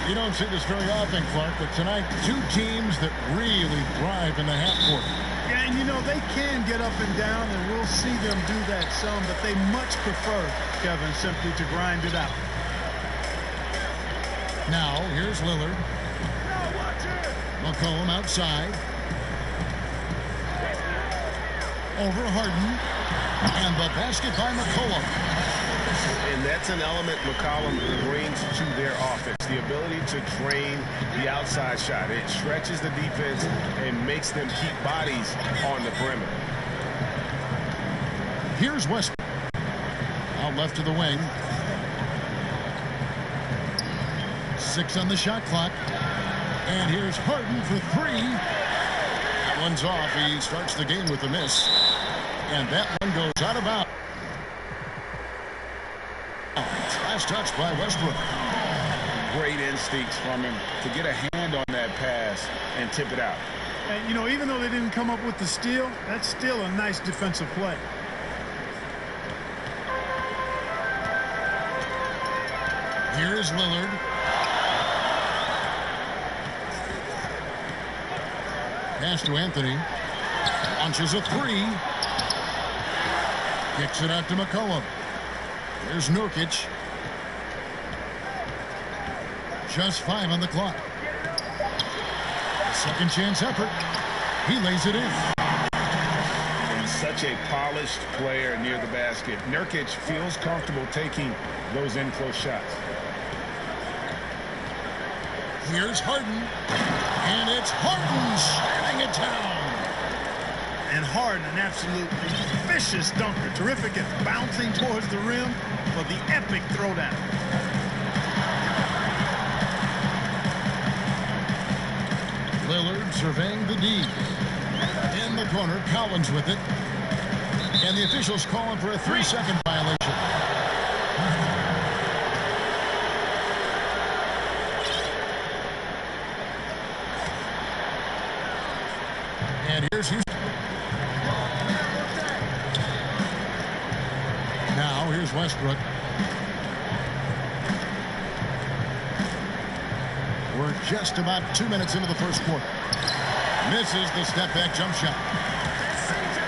You don't see this very often, Clark, but tonight, two teams that really thrive in the half court. Yeah, and you know, they can get up and down, and we'll see them do that some, but they much prefer, Kevin, simply to grind it out. Now, here's Lillard. McCollum outside. Over Harden. And the basket by McCollum. And that's an element McCollum brings to their offense, the ability to drain the outside shot. It stretches the defense and makes them keep bodies on the perimeter. Here's Westbrook. Out left to the wing. 6 on the shot clock. And here's Harden for 3. That one's off. He starts the game with a miss. And that one goes out of bounds. Last touch by Westbrook. Great instincts from him to get a hand on that pass and tip it out. And, you know, even though they didn't come up with the steal, that's still a nice defensive play. Here's Lillard. Pass to Anthony. Launches a 3. Kicks it out to McCollum. There's Nurkic. Just 5 on the clock. Second chance effort. He lays it in. And such a polished player near the basket. Nurkic feels comfortable taking those in-close shots. Here's Harden. And it's Harden slamming it down. And Harden, an absolutely vicious dunker. Terrific at bouncing towards the rim for the epic throwdown. Lillard surveying the D. In the corner, Collins with it. And the officials calling for a 3-second violation. And here's Houston. Now here's Westbrook. We're just about 2 minutes into the first quarter. Misses the step-back jump shot.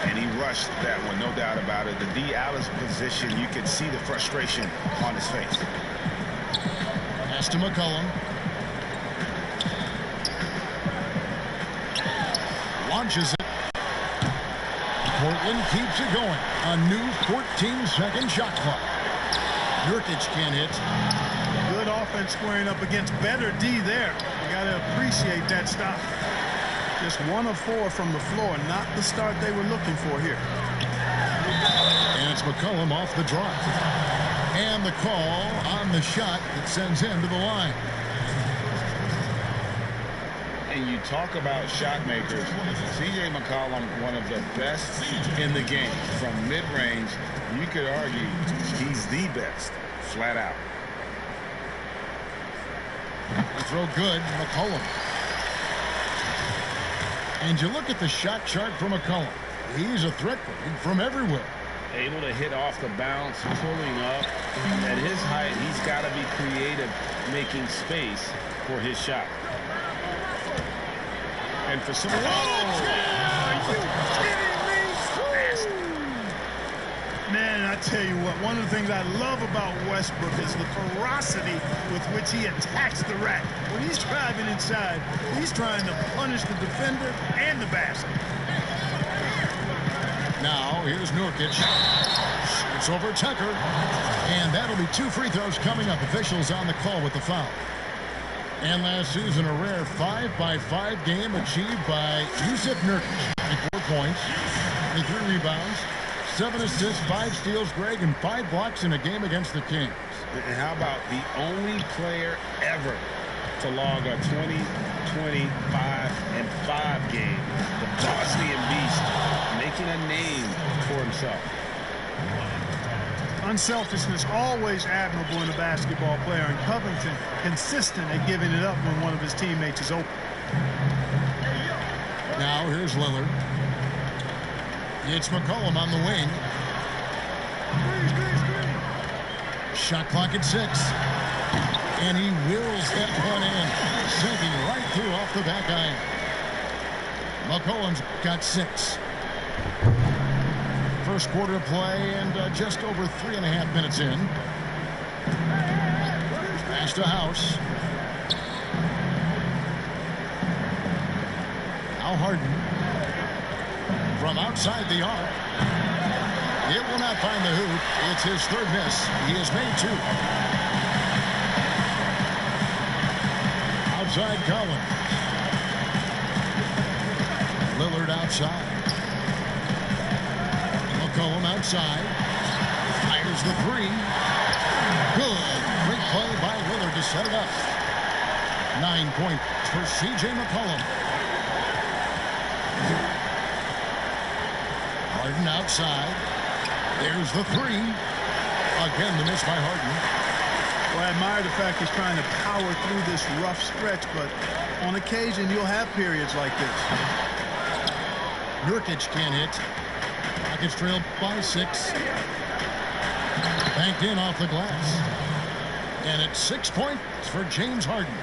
And he rushed that one, no doubt about it. The D out of position, you could see the frustration on his face. Pass to McCollum. Launches it. Portland keeps it going. A new 14-second shot clock. Nurkic can't hit. Good offense squaring up against better D there. You got to appreciate that stop. Just 1 of 4 from the floor. Not the start they were looking for here. And it's McCollum off the drop. And the call on the shot that sends him to the line. And you talk about shot makers. C.J. McCollum, one of the best in the game. From mid-range, you could argue he's the best, flat out. The throw good, McCollum. And you look at the shot chart for McCollum. He's a threat from everywhere. Able to hit off the bounce, pulling up. At his height, he's got to be creative, making space for his shot. And for some... Are you kidding me? Man, I tell you what, one of the things I love about Westbrook is the ferocity with which he attacks the rack. When he's driving inside, he's trying to punish the defender and the basket. Now, here's Nurkic. It's over Tucker. And that'll be 2 free throws coming up. Officials on the call with the foul. And last season, a rare 5-by-5 game achieved by Jusuf Nurkic. 24 points, 23 rebounds, 7 assists, 5 steals, Greg, and 5 blocks in a game against the Kings. And how about the only player ever to log a 20, 25, and 5 game? The Bosnian Beast making a name for himself. Unselfishness always admirable in a basketball player, and Covington consistent at giving it up when one of his teammates is open. Now here's Lillard. It's McCollum on the wing. Shot clock at 6. And he wills that one in, sinking right through off the back iron. McCollum's got 6. First quarter of play and just over 3.5 minutes in. Pass to House. Now Harden. From outside the arc. It will not find the hoop. It's his 3rd miss. He has made 2. Outside Collins. Lillard outside. McCollum outside. Fires the 3. Good. Great play by Lillard to set it up. 9 points for C.J. McCollum. Harden outside. There's the 3. Again, the miss by Harden. Well, I admire the fact he's trying to power through this rough stretch, but on occasion you'll have periods like this. Nurkic can't hit. Rockets trailed by 6. Banked in off the glass. And it's 6 points for James Harden.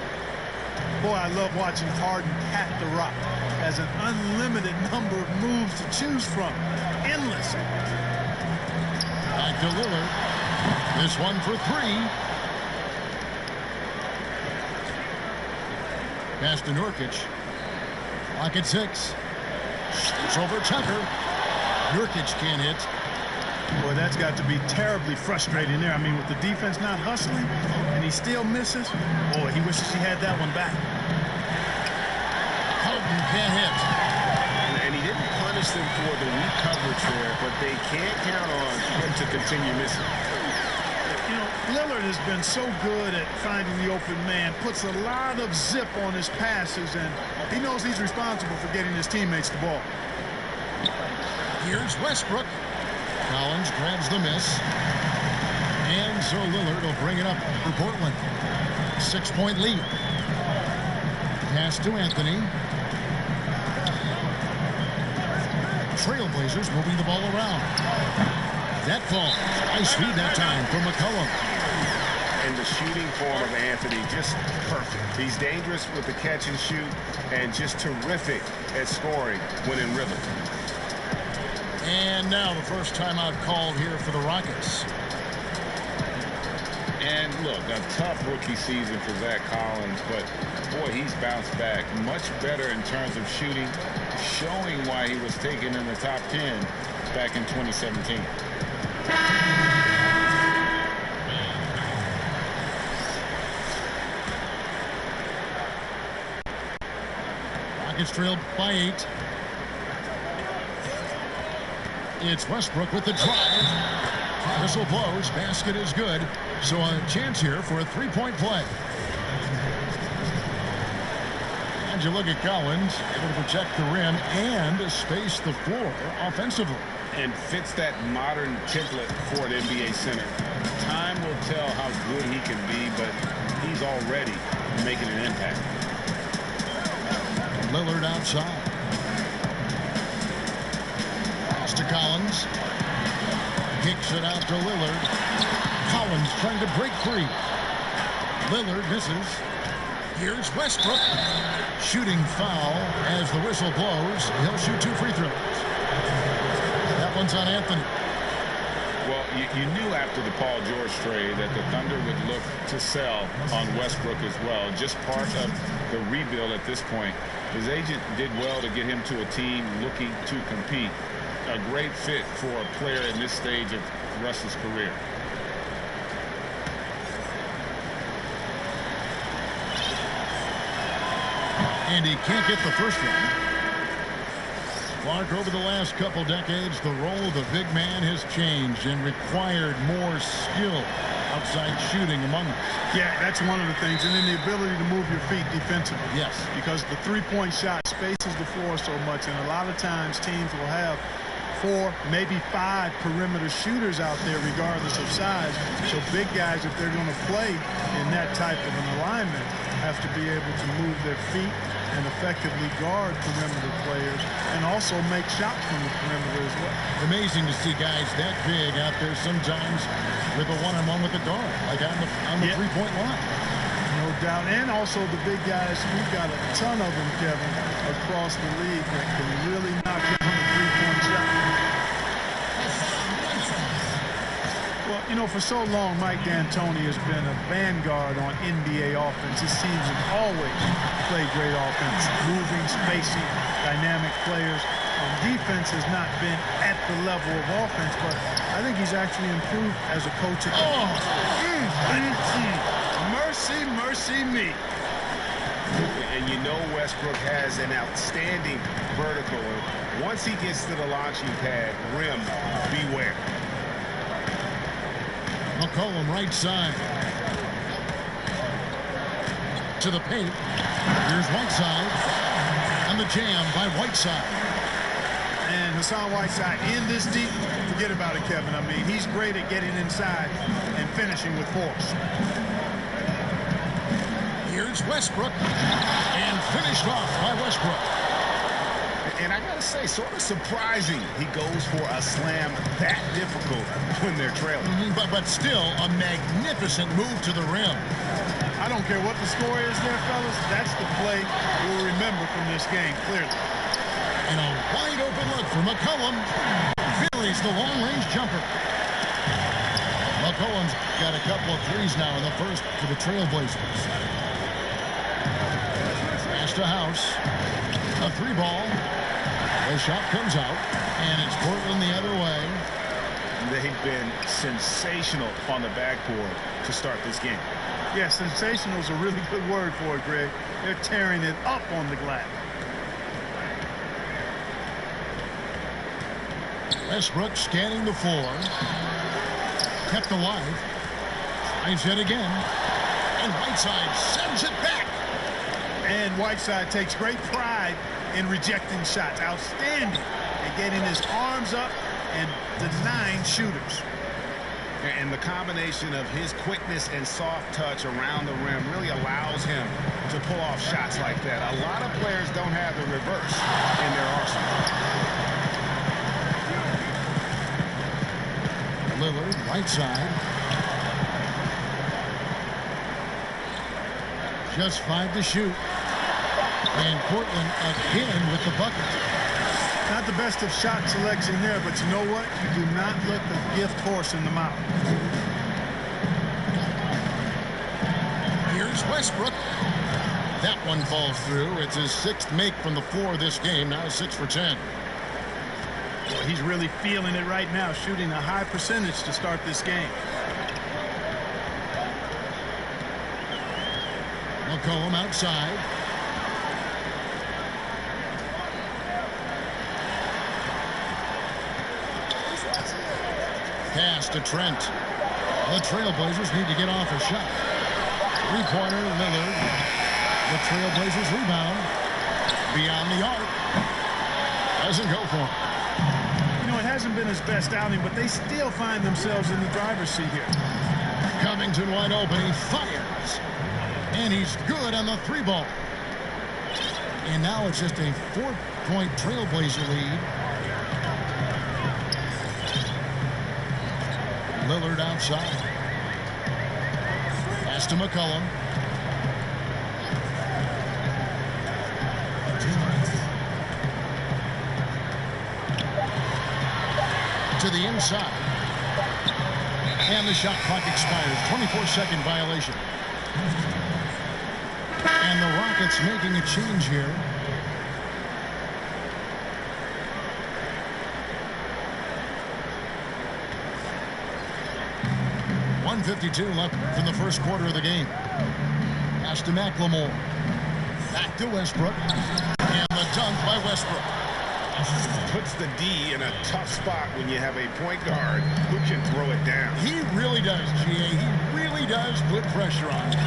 Boy, I love watching Harden pat the rock. Has an unlimited number of moves to choose from. Endless. Back to Lillard. This one for 3. Pass to Nurkic. Clock at 6. It's over Tucker. Nurkic can't hit. Boy, that's got to be terribly frustrating there. I mean, with the defense not hustling and he still misses. Boy, he wishes he had that one back. Harden can't hit. And he didn't punish them for the weak coverage there, but they can't count on him to continue missing. You know, Lillard has been so good at finding the open man, puts a lot of zip on his passes, and he knows he's responsible for getting his teammates the ball. Here's Westbrook. Collins grabs the miss. And so Lillard will bring it up for Portland. 6-point lead. Pass to Anthony. Trailblazers moving the ball around. That falls. Nice feed that time from McCollum. And the shooting form of Anthony, just perfect. He's dangerous with the catch and shoot and just terrific at scoring when in rhythm. And now the first timeout called here for the Rockets. And look, a tough rookie season for Zach Collins, but boy, he's bounced back much better in terms of shooting, showing why he was taken in the top 10 back in 2017. Rockets trailed by 8. It's Westbrook with the drive. Whistle blows. Basket is good. So a chance here for a 3-point play. And you look at Collins, able to protect the rim and space the floor offensively. And fits that modern template for an NBA center. Time will tell how good he can be, but he's already making an impact. Lillard outside. Pass to Collins. Kicks it out to Lillard. Collins trying to break free. Lillard misses. Here's Westbrook. Shooting foul as the whistle blows. He'll shoot 2 free throws. That one's on Anthony. Well, you knew after the Paul George trade that the Thunder would look to sell on Westbrook as well. Just part of the rebuild at this point. His agent did well to get him to a team looking to compete. A great fit for a player in this stage of Russ's career. And he can't get the first one. Clark, over the last couple decades, the role of the big man has changed and required more skill outside shooting among us. Yeah, that's one of the things. And then the ability to move your feet defensively. Yes. Because the three-point shot spaces the floor so much. And a lot of times teams will have 4, maybe 5 perimeter shooters out there regardless of size. So big guys, if they're going to play in that type of an alignment, have to be able to move their feet and effectively guard perimeter players and also make shots from the perimeter as well. Amazing to see guys that big out there sometimes with a one-on-one with the guard, like on the 3-point line. No doubt. And also the big guys. We've got a ton of them, Kevin, across the league that can really knock down a three-point shot. Well, you know, for so long, Mike D'Antoni has been a vanguard on NBA offense. His teams have always played great offense, moving, spacing, dynamic players. Defense has not been at the level of offense, but I think he's actually improved as a coach. Mercy, mercy me. And you know Westbrook has an outstanding vertical. Once he gets to the launching pad, rim, beware. McCollum right side. To the paint. Here's Whiteside. And the jam by Whiteside. And Hassan Whiteside in this deep, forget about it, Kevin. I mean, he's great at getting inside and finishing with force. Here's Westbrook. And finished off by Westbrook. And I got to say, sort of surprising he goes for a slam that difficult when they're trailing. But still, a magnificent move to the rim. I don't care what the score is there, fellas. That's the play we'll remember from this game, clearly. And a wide open look for McCollum. Buries the long-range jumper. McCollum's got a couple of threes now in the first for the Trailblazers. Pass to House. A three ball. The shot comes out, and it's Portland the other way. They've been sensational on the backboard to start this game. Yeah, sensational is a really good word for it, Greg. They're tearing it up on the glass. Westbrook scanning the floor. Kept alive. Tries it again. And Whiteside sends it back. And Whiteside takes great pride in rejecting shots. Outstanding at getting his arms up and denying shooters. And the combination of his quickness and soft touch around the rim really allows him to pull off shots like that. A lot of players don't have the reverse in their arsenal. Lillard, right side. Just 5 to shoot. And Portland again with the bucket. Not the best of shot selection there, but you know what? You do not let the gift horse in the mouth. Here's Westbrook. That one falls through. It's his 6th make from the floor this game. Now 6 for 10. Well, he's really feeling it right now, shooting a high percentage to start this game. McCollum outside. Pass to Trent. The Trailblazers need to get off a shot. Three-pointer, Lillard. The Trailblazers rebound. Beyond the arc. Doesn't go for him. You know, it hasn't been his best outing, but they still find themselves in the driver's seat here. Covington wide open. He fires. And he's good on the 3-ball. And now it's just a 4-point Trailblazer lead. Lillard outside. Pass to McCollum. To the inside. And the shot clock expires. 24-second violation. And the Rockets making a change here. .152 left from the first quarter of the game. Pass to McLemore. Back to Westbrook. And the dunk by Westbrook. Puts the D in a tough spot when you have a point guard who can throw it down. He really does, G.A. He really does put pressure on him.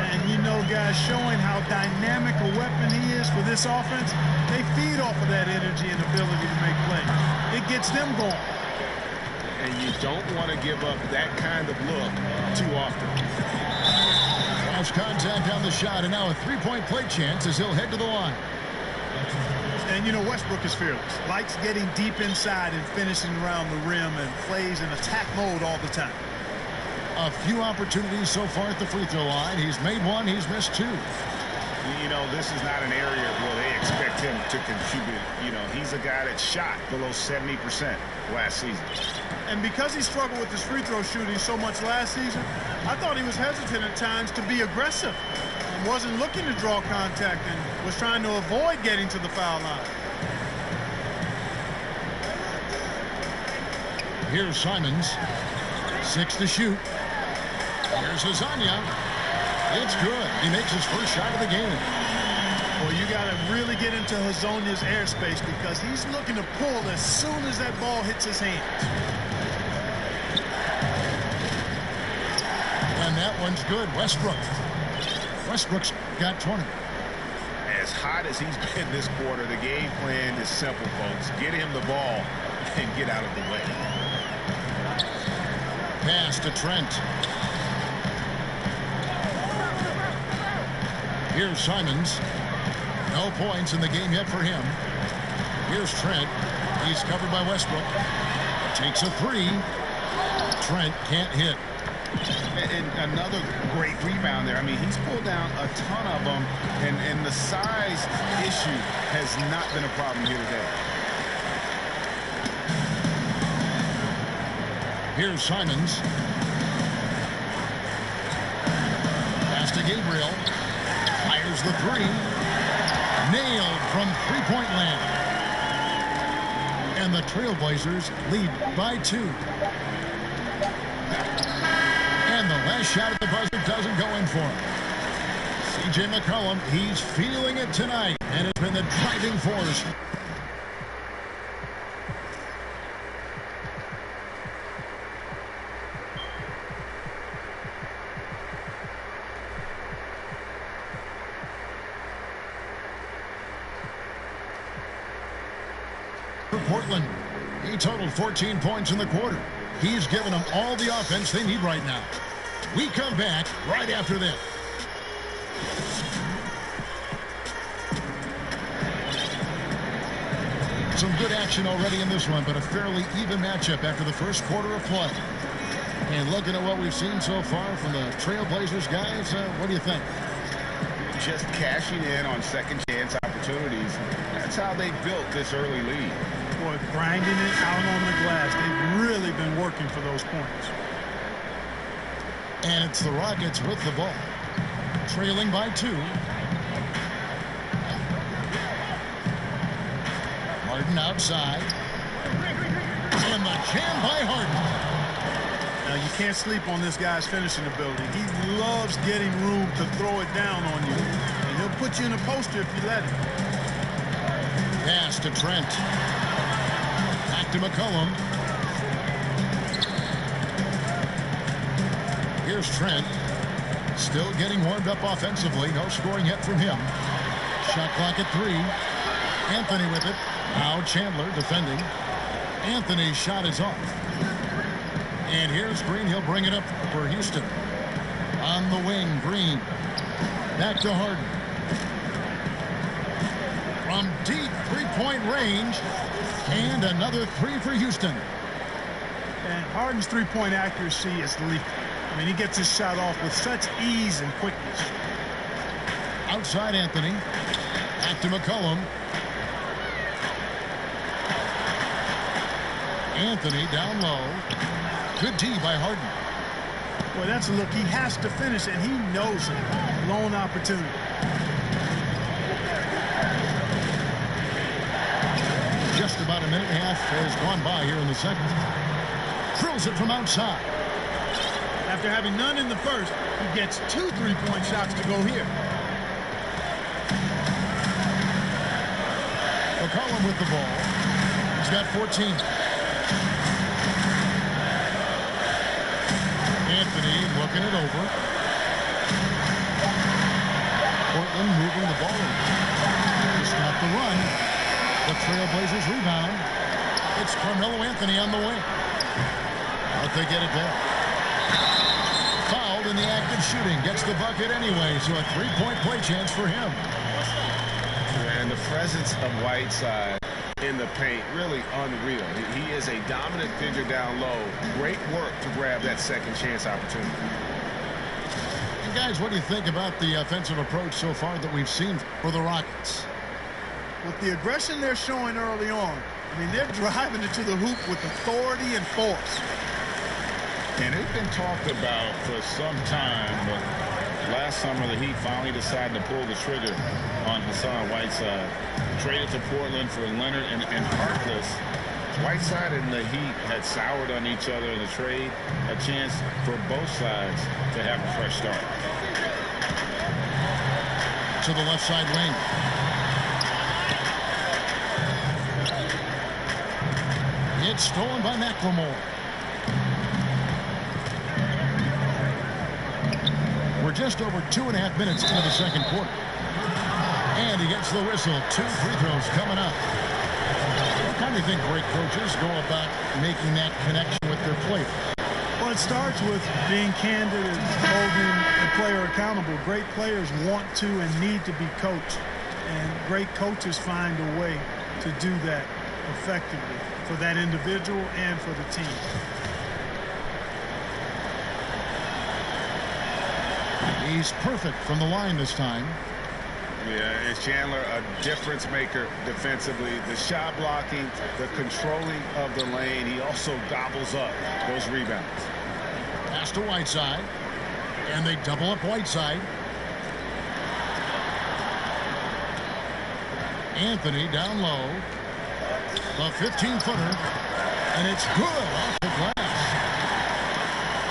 And you know, guys, showing how dynamic a weapon he is for this offense, they feed off of that energy and ability to make plays. It gets them going. And you don't want to give up that kind of look too often. Cross contact on the shot, and now a 3-point play chance as he'll head to the line. And, you know, Westbrook is fearless. Likes getting deep inside and finishing around the rim and plays in attack mode all the time. A few opportunities so far at the free throw line. He's made one. He's missed two. You know, this is not an area where they expect him to contribute. You know, he's a guy that shot below 70% last season. And because he struggled with his free throw shooting so much last season, I thought he was hesitant at times to be aggressive. And wasn't looking to draw contact and was trying to avoid getting to the foul line. Here's Simons. 6 to shoot. Here's Hezonja. It's good. He makes his first shot of the game. Well, you got to really get into Hezonja's airspace because he's looking to pull as soon as that ball hits his hands. And that one's good. Westbrook's got 20. As hot as he's been this quarter, the game plan is simple, folks. Get him the ball and get out of the way. Pass to Trent. Here's Simons. No points in the game yet for him. Here's Trent. He's covered by Westbrook. Takes a three. Trent can't hit. And another great rebound there. I mean, he's pulled down a ton of them, and the size issue has not been a problem here today. Here's Simons. Pass to Gabriel. Fires the three. Nailed from three-point land. And the Trailblazers lead by 2. And the last shot at the buzzer doesn't go in for him. C.J. McCollum, he's feeling it tonight, and it's been the driving force. For Portland, he totaled 14 points in the quarter. He's given them all the offense they need right now. We come back right after this. Some good action already in this one, but a fairly even matchup after the first quarter of play. And looking at what we've seen so far from the Trailblazers guys, what do you think? Just cashing in on second chance opportunities. That's how they built this early lead. Boy, grinding it out on the glass. They've really been working for those points. And it's the Rockets with the ball. Trailing by 2. Harden outside. And the jam by Harden. Now, you can't sleep on this guy's finishing ability. He loves getting room to throw it down on you. And he'll put you in a poster if you let him. Pass to Trent. Back to McCollum. Here's Trent. Still getting warmed up offensively. No scoring yet from him. Shot clock at 3. Anthony with it. Now Chandler defending. Anthony's shot is off. And here's Green. He'll bring it up for Houston. On the wing, Green. Back to Harden. From deep three-point range. And another 3 for Houston. And Harden's three-point accuracy is lethal. I mean, he gets his shot off with such ease and quickness. Outside Anthony. Back to McCollum. Anthony down low. Good D by Harden. Boy, that's a look he has to finish, and he knows it. Lone opportunity. Just about a minute and a half has gone by here in the second. Drills it from outside. After having none in the first, he gets 2 3-point shots to go here. McCollum with the ball. He's got 14. Anthony looking it over. Portland moving the ball over. To stop the run. The Trailblazers rebound. It's Carmelo Anthony on the wing. But they get it back. Fouled in the act of shooting. Gets the bucket anyway, so a 3-point play chance for him. And the presence of Whiteside in the paint. Really unreal. He is a dominant figure down low. Great work to grab that second chance opportunity. And guys, what do you think about the offensive approach so far that we've seen for the Rockets? With the aggression they're showing early on, I mean, they're driving it to the hoop with authority and force. And it's been talked about for some time, but last summer the Heat finally decided to pull the trigger on Hassan Whiteside. Traded to Portland for Leonard and Harkless. Whiteside and the Heat had soured on each other in the trade. A chance for both sides to have a fresh start. To the left side wing. It's stolen by McLemore. We're just over 2.5 minutes into the second quarter. And he gets the whistle. 2 free throws coming up. How do you think great coaches go about making that connection with their players? Well, it starts with being candid and holding the player accountable. Great players want to and need to be coached. And great coaches find a way to do that effectively for that individual and for the team. He's perfect from the line this time. Yeah, it's Chandler, a difference maker defensively. The shot blocking, the controlling of the lane. He also gobbles up those rebounds. Pass to Whiteside. And they double up Whiteside. Anthony down low. The 15-footer. And it's good off the glass.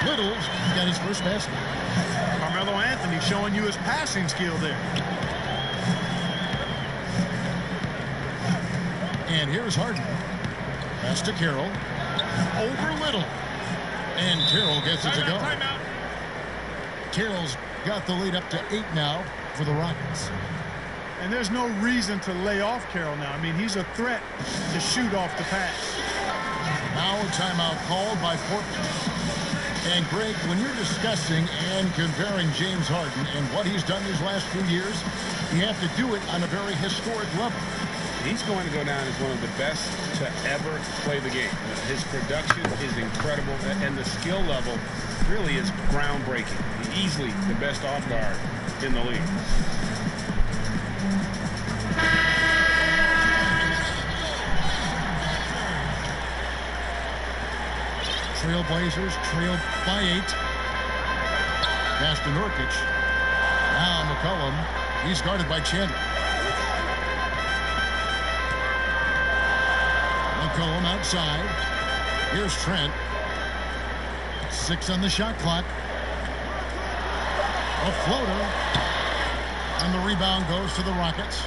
Little's got his first basket. Carmelo Anthony showing you his passing skill there. And here's Harden. Pass to Carroll. Over Little. And Carroll gets it to go. Timeout. Carroll's got the lead up to 8 now for the Rockets. And there's no reason to lay off Carroll now. I mean, he's a threat to shoot off the pass. Now a timeout called by Portland. And Greg, when you're discussing and comparing James Harden and what he's done these last few years, you have to do it on a very historic level. He's going to go down as one of the best to ever play the game. His production is incredible, and the skill level really is groundbreaking. Easily the best off guard in the league. Trailblazers trailed by 8. Pass to Nurkic. Now McCollum. He's guarded by Chandler. McCollum outside. Here's Trent. 6 on the shot clock. A floater. And the rebound goes to the Rockets.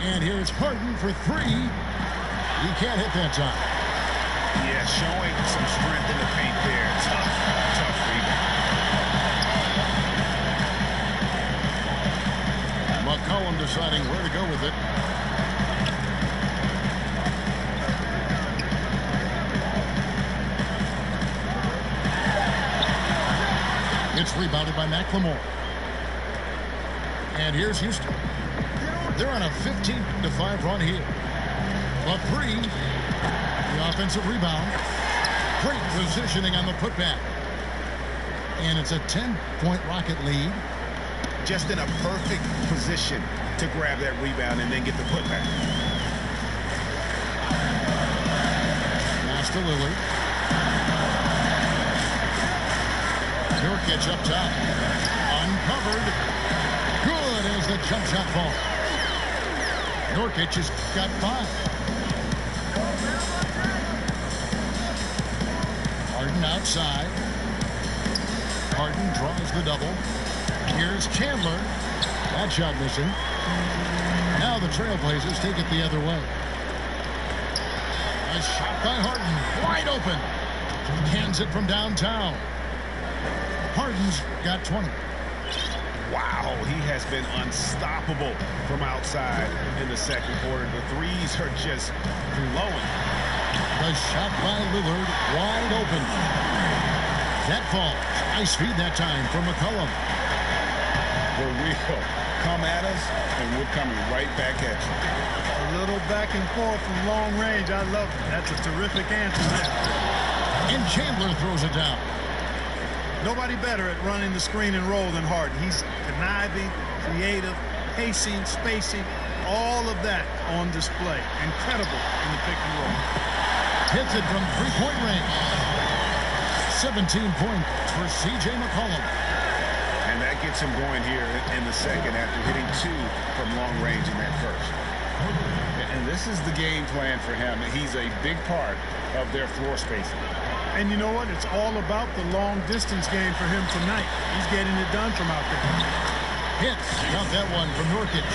And here's Harden for 3. He can't hit that time. Yeah, showing some strength in the paint there. Tough rebound. McCollum deciding where to go with it. It's rebounded by McLemore. And here's Houston. They're on a 15-5 run here. But Bree, the offensive rebound. Great positioning on the putback. And it's a 10-point Rocket lead. Just in a perfect position to grab that rebound and then get the putback. Pass to Lillard. Nurkic up top. Uncovered. Good as the jump shot ball. Nurkic has got 5. Harden outside. Harden draws the double. Here's Chandler. That shot missing. Now the Trailblazers take it the other way. A shot by Harden. Wide open. Cans it from downtown. Harden's got 20. Wow, he has been unstoppable from outside in the second quarter. The threes are just flowing. The shot by Lillard, wide open. That falls. Nice feed that time from McCollum. The real. Come at us, and we're coming right back at you. A little back and forth from long range. I love it. That's a terrific answer there. And Chandler throws it down. Nobody better at running the screen and roll than Harden. He's conniving, creative, pacing, spacing, all of that on display. Incredible in the pick and roll. Hits it from three-point range. 17 points for C.J. McCollum. And that gets him going here in the second after hitting 2 from long range in that first. And this is the game plan for him. He's a big part of their floor spacing. And you know what? It's all about the long-distance game for him tonight. He's getting it done from out there. Hits. Got that one from Nurkic.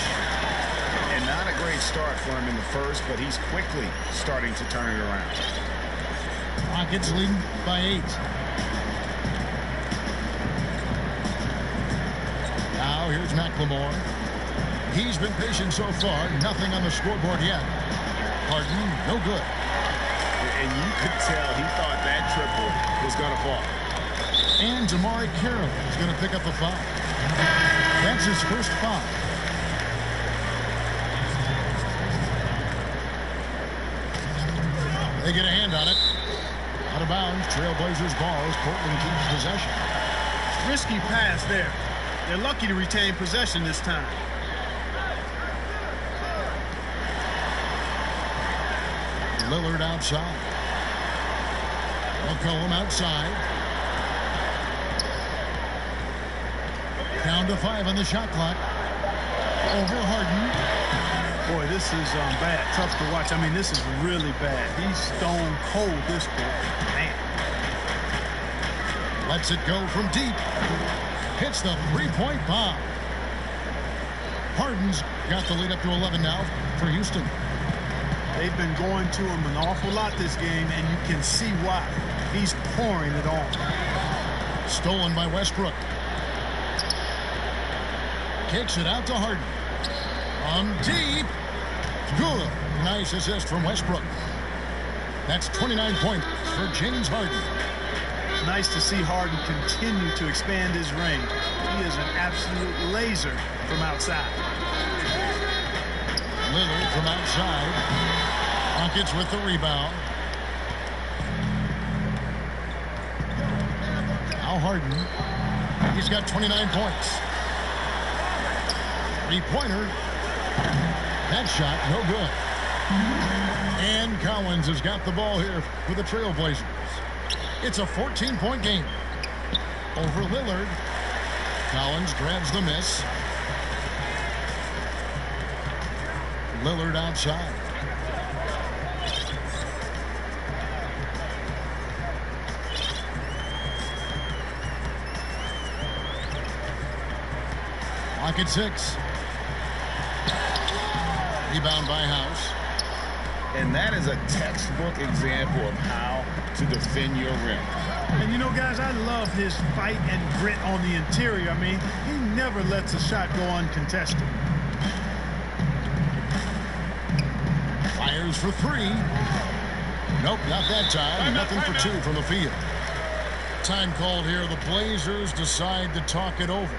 And not a great start for him in the first, but he's quickly starting to turn it around. Rockets leading by 8. Now here's McLemore. He's been patient so far. Nothing on the scoreboard yet. Harden, no good. And you could tell he thought that triple was going to fall. And Damari Carroll is going to pick up the foul. That's his first foul. They get a hand on it. Out of bounds. Trailblazers ball as Portland keeps possession. Risky pass there. They're lucky to retain possession this time. Lillard outside. McCollum outside. Down to 5 on the shot clock. Over Harden. Boy, this is bad. Tough to watch. I mean, this is really bad. He's stone cold this quarter. Man. Lets it go from deep. Hits the three-point bomb. Harden's got the lead up to 11 now for Houston. They've been going to him an awful lot this game, and you can see why. He's pouring it on. Stolen by Westbrook. Kicks it out to Harden. On deep. Good. Nice assist from Westbrook. That's 29 points for James Harden. Nice to see Harden continue to expand his range. He is an absolute laser from outside. Lillard from outside. Rockets with the rebound. Now Harden. He's got 29 points. Three-pointer. That shot, no good. And Collins has got the ball here for the Trailblazers. It's a 14-point game. Over Lillard. Collins grabs the miss. Lillard outside. Clock at 6. Rebound by House. And that is a textbook example of how to defend your rim. And you know, guys, I love his fight and grit on the interior. I mean, he never lets a shot go uncontested. Fires for 3. Nope, not that time. Nothing for 2 from the field. Time called here. The Blazers decide to talk it over.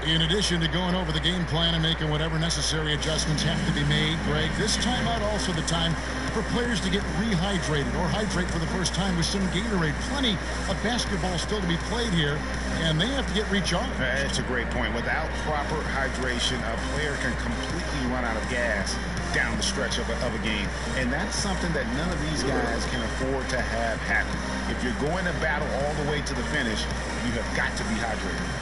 In addition to going over the game plan and making whatever necessary adjustments have to be made, Greg, this timeout also the time for players to get rehydrated or hydrate for the first time with some Gatorade. Plenty of basketball still to be played here, and they have to get recharged. That's a great point. Without proper hydration, a player can completely run out of gas down the stretch of a game. And that's something that none of these guys can afford to have happen. If you're going to battle all the way to the finish, you have got to be hydrated.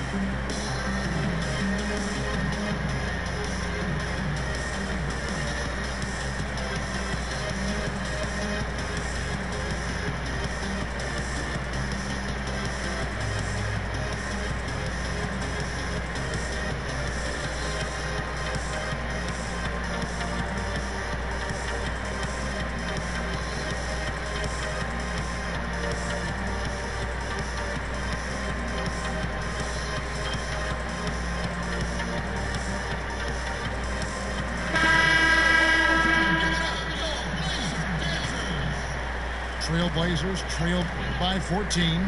Trailblazers trail by 14.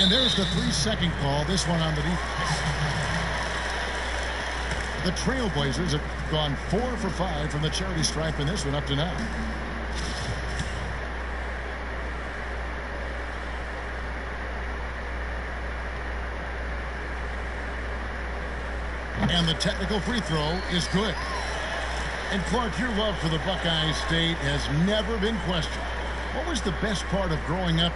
And there's the 3-second call, this one on the defense. The Trailblazers have gone 4 for 5 from the charity stripe in this one up to now. And the technical free throw is good. And Clark, your love for the Buckeye State has never been questioned. What was the best part of growing up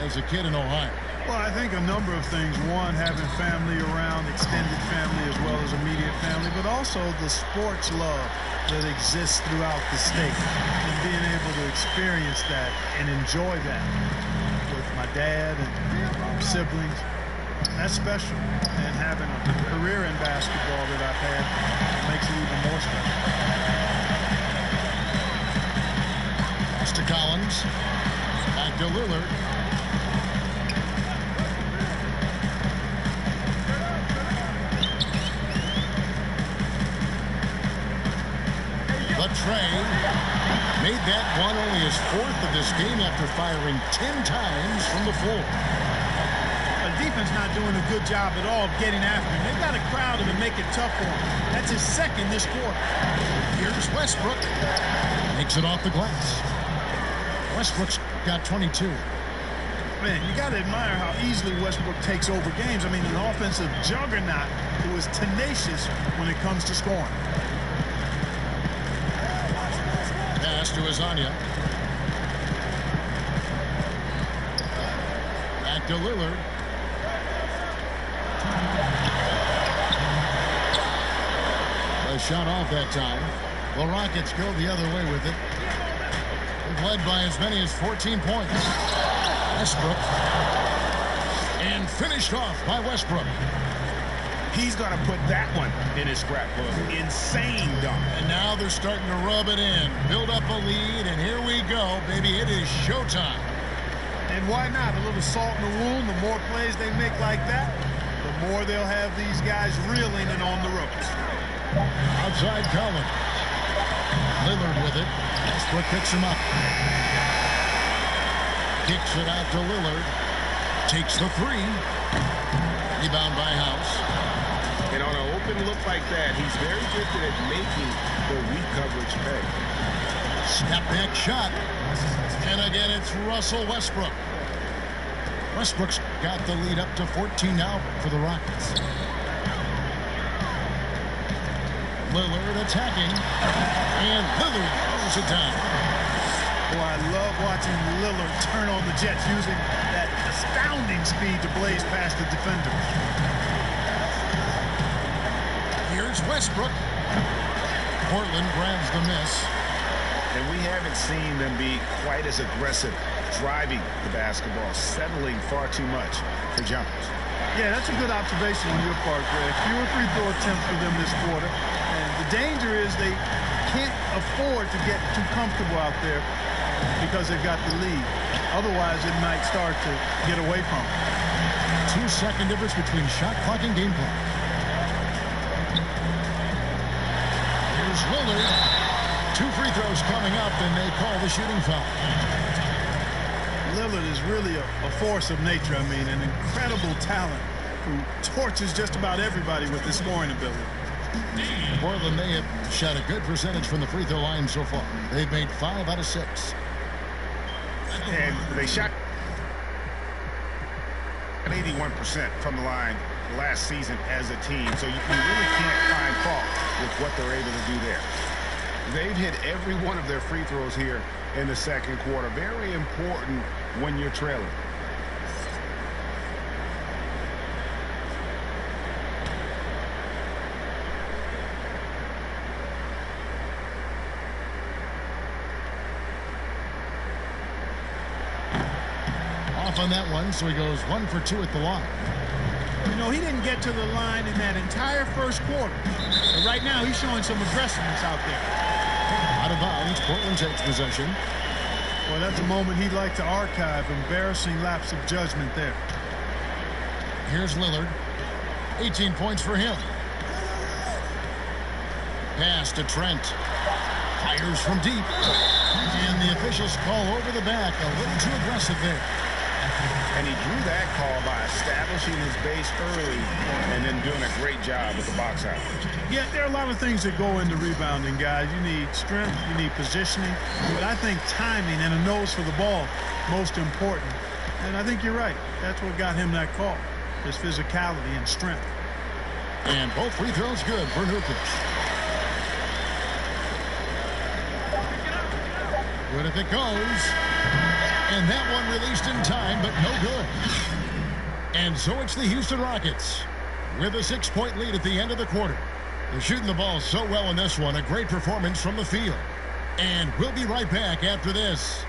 as a kid in Ohio? Well, I think a number of things. One, having family around, extended family as well as immediate family, but also the sports love that exists throughout the state and being able to experience that and enjoy that with my dad and siblings. That's special. And having a career in basketball that I've had makes it even more special. Pass to Collins. Back to Lillard. Trey made that one only his 4th of this game after firing 10 times from the floor. The defense not doing a good job at all of getting after him. They've got to crowd him and make it tough for him. That's his 2nd this quarter. Here's Westbrook. Makes it off the glass. Westbrook's got 22. Man, you got to admire how easily Westbrook takes over games. I mean, an offensive juggernaut who is tenacious when it comes to scoring. Pass to Azania. Back to Lillard. A shot off that time. The Rockets go the other way with it. They've led by as many as 14 points. Westbrook. And finished off by Westbrook. He's going to put that one in his scrapbook. Insane dunk. And now they're starting to rub it in. Build up a lead, and here we go, baby. It is showtime. And why not? A little salt in the wound. The more plays they make like that, the more they'll have these guys reeling and on the ropes. Outside Collins. Lillard with it. Westbrook picks him up. Kicks it out to Lillard. Takes the 3. Rebound by House. And on an open look like that, he's very gifted at making the weak coverage pay. Step back shot. And again, it's Russell Westbrook. Westbrook's got the lead up to 14 now for the Rockets. Lillard attacking. And Lillard throws it down. Boy, I love watching Lillard turn on the Jets using that astounding speed to blaze past the defender. Here's Westbrook. Portland grabs the miss. And we haven't seen them be quite as aggressive driving the basketball, settling far too much for jumpers. Yeah, that's a good observation on your part, Greg. Fewer free throw attempts for them this quarter. And the danger is they can't afford to get too comfortable out there because they've got the lead. Otherwise, it might start to get away from them. 2-second difference between shot clock and game clock. Here's Lillard. 2 free throws coming up, and they call the shooting foul. Lillard is really a force of nature. I mean, an incredible talent who torches just about everybody with his scoring ability. Portland, they have shot a good percentage from the free throw line so far. They've made 5 out of 6. And they shot 81% from the line last season as a team. So you really can't find fault with what they're able to do there. They've hit every one of their free throws here in the second quarter. Very important when you're trailing. Off on that one, so he goes 1 for 2 at the line. You know, he didn't get to the line in that entire first quarter. But right now, he's showing some aggressiveness out there. Out of bounds, Portland takes possession. Well, that's a moment he'd like to archive. Embarrassing lapse of judgment there. Here's Lillard. 18 points for him. Pass to Trent. Fires from deep. And the officials call over the back. A little too aggressive there. And he drew that call by establishing his base early and then doing a great job with the box out. Yeah, there are a lot of things that go into rebounding, guys. You need strength, you need positioning, but I think timing and a nose for the ball, most important. And I think you're right. That's what got him that call, his physicality and strength. And both free throws good for Nurkic. Good if it goes. And that one released in time, but no good. And so it's the Houston Rockets with a 6-point lead at the end of the quarter. They're shooting the ball so well in this one. A great performance from the field. And we'll be right back after this.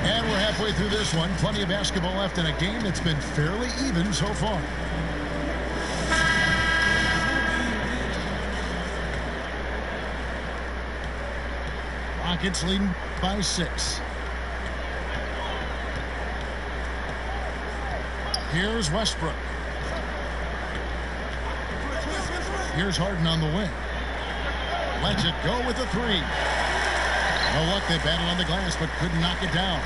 And we're halfway through this one. Plenty of basketball left in a game that's been fairly even so far. Rockets leading by 6. Here's Westbrook. Here's Harden on the wing. Lets it go with a 3. No luck, they battled on the glass, but couldn't knock it down.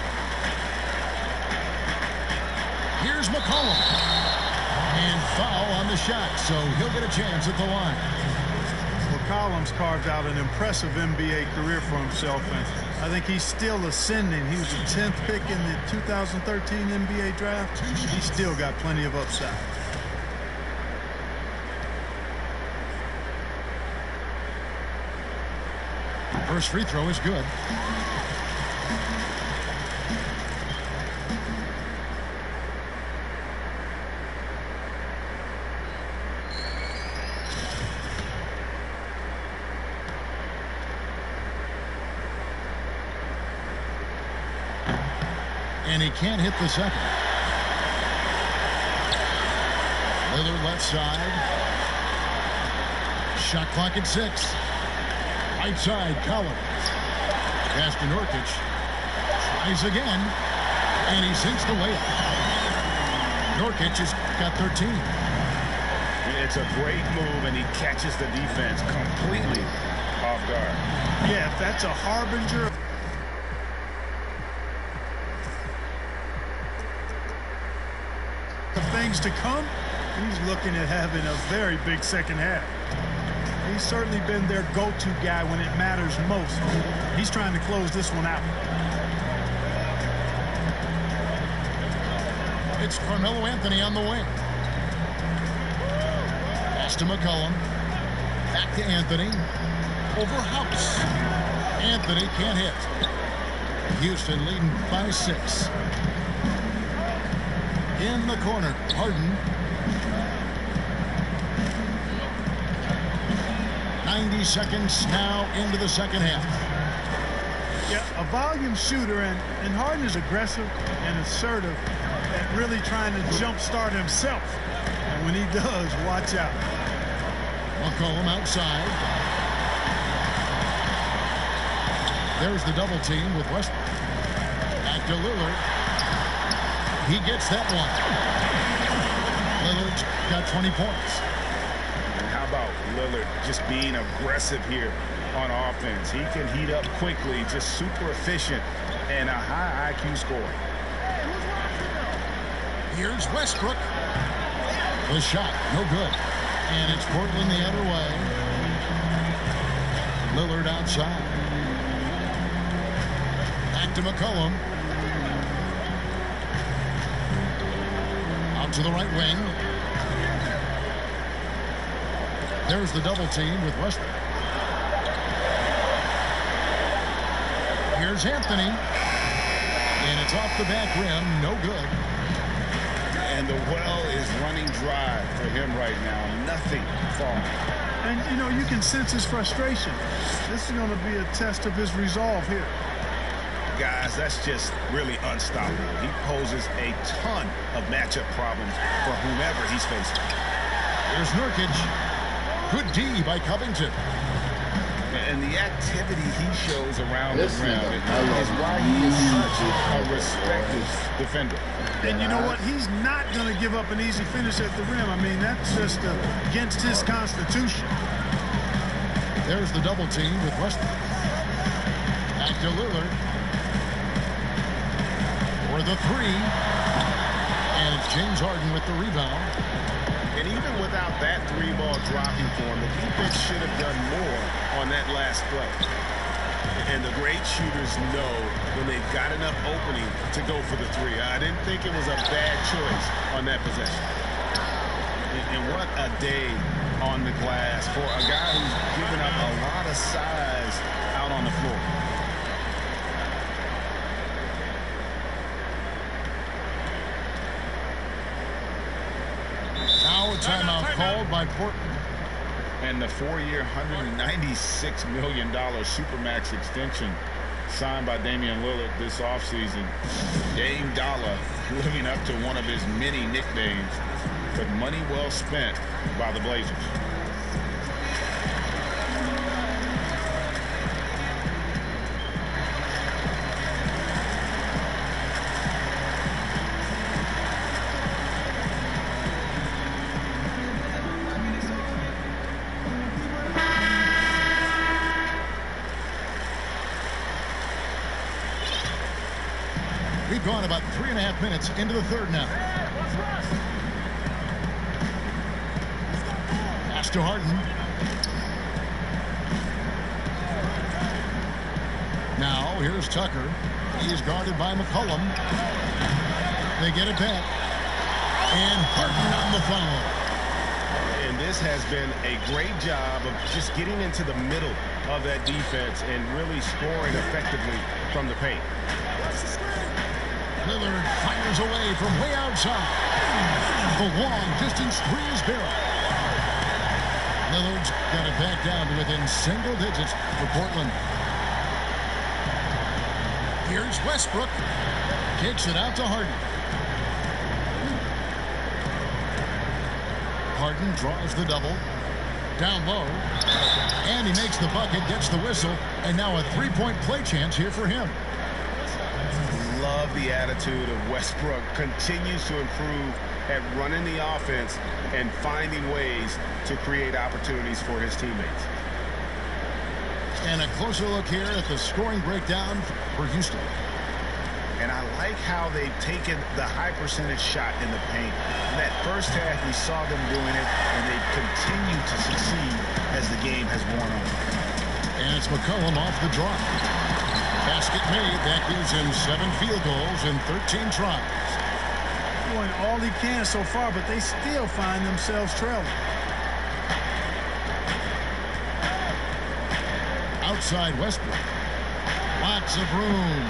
Here's McCollum. And foul on the shot, so he'll get a chance at the line. McCollum's carved out an impressive NBA career for himself, and I think he's still ascending. He was the 10th pick in the 2013 NBA draft. He's still got plenty of upside. First free throw is good. And he can't hit the second. Lillard left side. Shot clock at 6. Right side, Collins. Pass to Nurkic. Tries again. And he sinks the layup. Nurkic has got 13. It's a great move, and he catches the defense completely off guard. Yeah, if that's a harbinger of things to come, he's looking at having a very big second half. He's certainly been their go-to guy when it matters most. He's trying to close this one out. It's Carmelo Anthony on the wing. Pass to McCollum. Back to Anthony. Over House. Anthony can't hit. Houston leading by 6. In the corner, Harden. 90 seconds now into the second half. Yeah, a volume shooter, and Harden is aggressive and assertive at really trying to jumpstart himself. And when he does, watch out. McCollum outside. There's the double team with Westbrook. Back to Lillard. He gets that one. Lillard's got 20 points. And how about Lillard just being aggressive here on offense? He can heat up quickly, just super efficient, and a high IQ score. Here's Westbrook. The shot, no good. And it's Portland the other way. Lillard outside. Back to McCollum. Out to the right wing. There's the double team with Westbrook. Here's Anthony. And it's off the back rim. No good. And the well is running dry for him right now. Nothing falling. And, you know, you can sense his frustration. This is going to be a test of his resolve here. Guys, that's just really unstoppable. He poses a ton of matchup problems for whomever he's facing. Here's Nurkic. Good D by Covington. And the activity he shows around the rim is why he is such a respected defender. And you know what? He's not going to give up an easy finish at the rim. I mean, that's just against his constitution. There's the double team with Westbrook. Back to Lillard. For the three. And it's James Harden with the rebound. And even without that three ball dropping for him, the defense should have done more on that last play. And the great shooters know when they've got enough opening to go for the three. I didn't think it was a bad choice on that possession. And what a day on the glass for a guy who's given up a lot of size out on the floor. Now a timeout called by Portland. And the 4-year, $196 million Supermax extension signed by Damian Lillard this offseason. Dame Dollar living up to one of his many nicknames, but money well spent by the Blazers. We've gone about 3.5 minutes into the third now. Pass to Harden. Now here's Tucker. He's guarded by McCollum. They get it back. And Harden on the foul. And this has been a great job of just getting into the middle of that defense and really scoring effectively from the paint. Lillard fires away from way outside. The long distance three is barrel. Lillard's got it back down to within single digits for Portland. Here's Westbrook. Kicks it out to Harden. Harden draws the double. Down low. And he makes the bucket, gets the whistle, and now a three-point play chance here for him. Love the attitude of Westbrook. Continues to improve at running the offense and finding ways to create opportunities for his teammates. And a closer look here at the scoring breakdown for Houston. And I like how they've taken the high percentage shot in the paint. In that first half, we saw them doing it, and they've continued to succeed as the game has worn on. And it's McCollum off the draw. Basket made. That gives him 7 field goals in 13 tries. Doing all he can so far, but they still find themselves trailing. Outside Westbrook. Lots of room.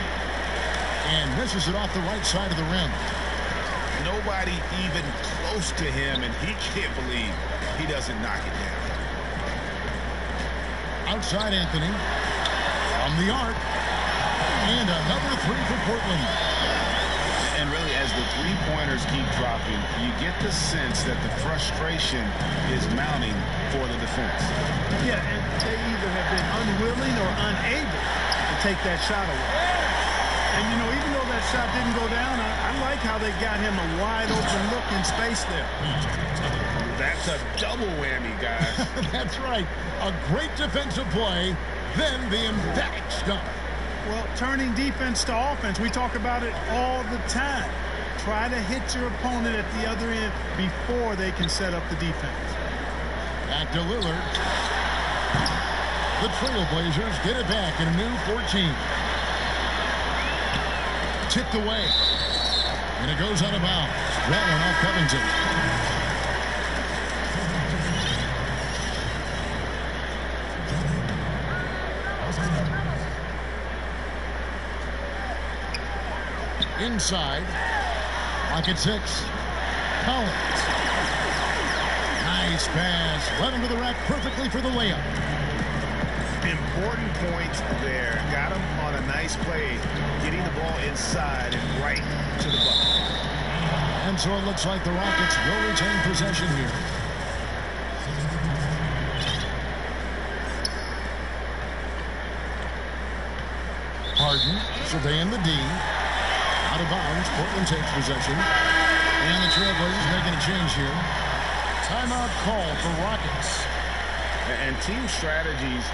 And misses it off the right side of the rim. Nobody even close to him, and he can't believe he doesn't knock it down. Outside Anthony. From the arc. And another three for Portland. And really, as the three-pointers keep dropping, you get the sense that the frustration is mounting for the defense. Yeah, and they either have been unwilling or unable to take that shot away. And, you know, even though that shot didn't go down, I like how they got him a wide-open look in space there. That's a double whammy, guys. That's right. A great defensive play, then the emphatic stuff. Well, turning defense to offense, we talk about it all the time. Try to hit your opponent at the other end before they can set up the defense. Back to Lillard. The Trailblazers get it back in a new 14. Tipped away. And it goes out of bounds. That one off Covington. Inside. Lock at 6. Collins. Nice pass. Led him to the rack perfectly for the layup. Important points there. Got him on a nice play, getting the ball inside and right to the bucket. And so it looks like the Rockets will retain possession here. Harden surveying the D. Out of bounds. Portland takes possession. And the Trailblazers making a change here. Timeout call for Rockets. And team strategies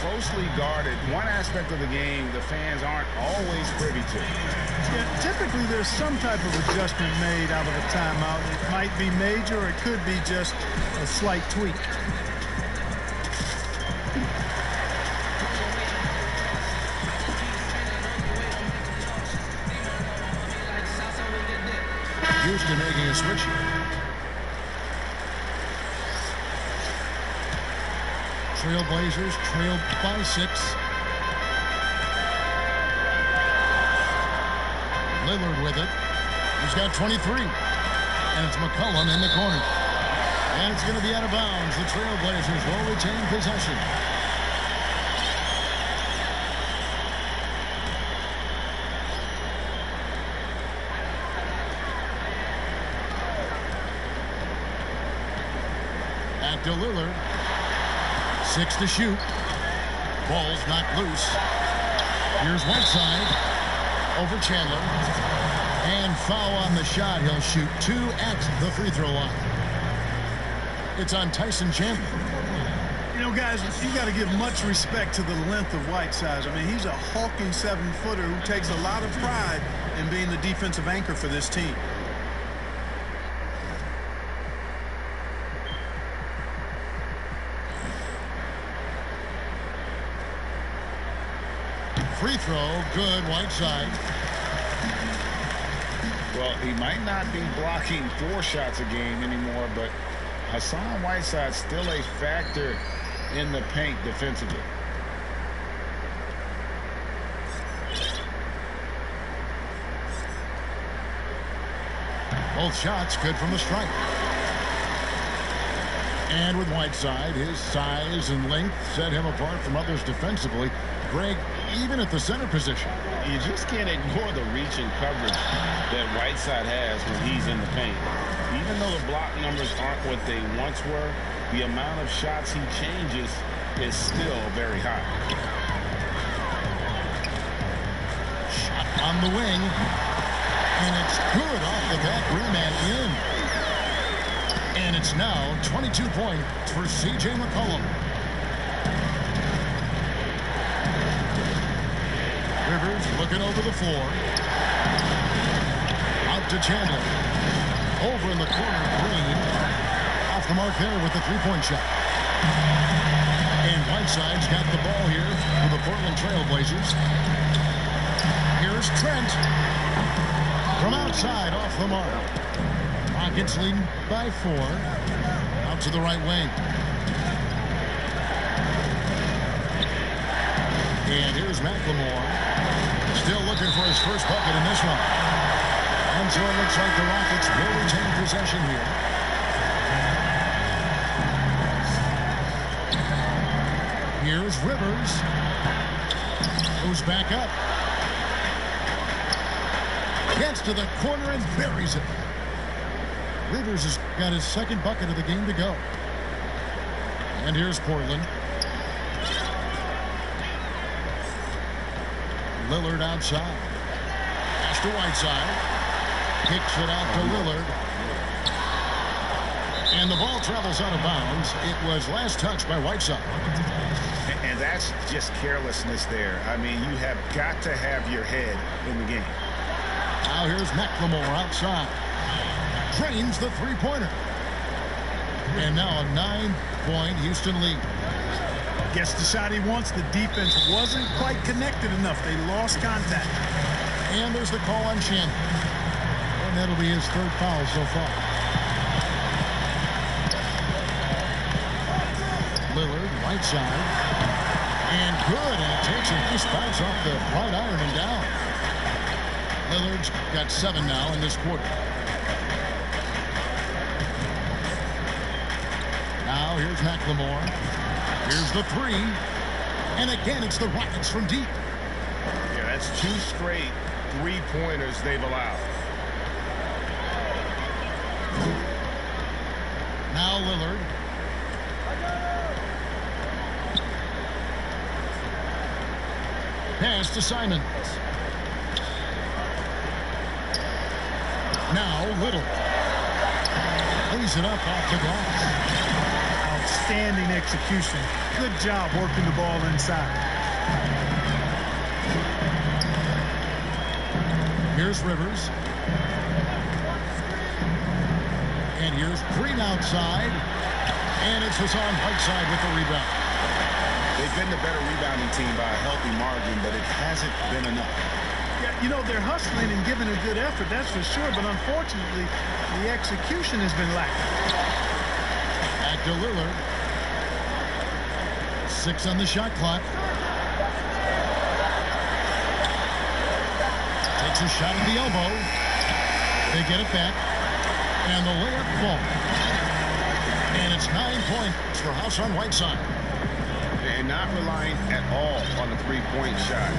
closely guarded. One aspect of the game the fans aren't always privy to. Yeah, typically there's some type of adjustment made out of a timeout. It might be major, or it could be just a slight tweak. Houston making a switch here. Trailblazers trailed by 6. Lillard with it. He's got 23. And it's McCollum in the corner. And it's going to be out of bounds. The Trailblazers will retain possession. Back to Lillard. 6 to shoot. Ball's knocked loose. Here's Whiteside over Chandler. And foul on the shot. He'll shoot 2 at the free throw line. It's on Tyson Chandler. You know, guys, you got to give much respect to the length of Whiteside. I mean, he's a hulking 7-footer who takes a lot of pride in being the defensive anchor for this team. Free throw, good, Whiteside. Well, he might not be blocking 4 shots a game anymore, but Hassan Whiteside's still a factor in the paint defensively. Both shots good from the stripe. And with Whiteside, his size and length set him apart from others defensively. Greg, even at the center position. You just can't ignore the reach and coverage that Whiteside has when he's in the paint. Even though the block numbers aren't what they once were, the amount of shots he changes is still very high. Shot on the wing. And it's good off the back rim and in. And it's now 22 points for C.J. McCollum. Rivers looking over the floor. Out to Chandler. Over in the corner, Green. Off the mark there with the three-point shot. And Whiteside's got the ball here for the Portland Trailblazers. Here's Trent. From outside, off the mark. Rockets leading by 4. Out to the right wing. And here's McLemore. Still looking for his first bucket in this one. And so it looks like the Rockets will retain possession here. Here's Rivers. Goes back up. Gets to the corner and buries it. Rivers has got his second bucket of the game to go. And here's Portland. Lillard outside. Pass to Whiteside. Kicks it out to Lillard. And the ball travels out of bounds. It was last touched by Whiteside. And that's just carelessness there. I mean, you have got to have your head in the game. Now here's McLemore outside. Drains the three-pointer. And now a 9-point Houston lead. Gets the shot he wants. The defense wasn't quite connected enough. They lost contact. And there's the call on Chandler. And that'll be his third foul so far. Lillard, right side. And good. And it takes a nice bounce off the right iron and down. Lillard's got 7 now in this quarter. Now here's McLemore. Here's the 3. And again, it's the Rockets from deep. Yeah, that's 2 straight three-pointers they've allowed. Now Lillard. Pass Rivers to Simons. Now Little. Lays it up off the glass. Outstanding execution. Good job working the ball inside. Here's Rivers. And here's Green outside. And it's Hassan Whiteside with the rebound. They've been the better rebounding team by a healthy margin, but it hasn't been enough. Yeah, you know, they're hustling and giving a good effort, that's for sure. But unfortunately, the execution has been lacking. Back to Lillard. 6 on the shot clock. Takes a shot at the elbow. They get it back. And the layup falls. And it's 9 points for Hassan Whiteside. And not relying at all on the three-point shot.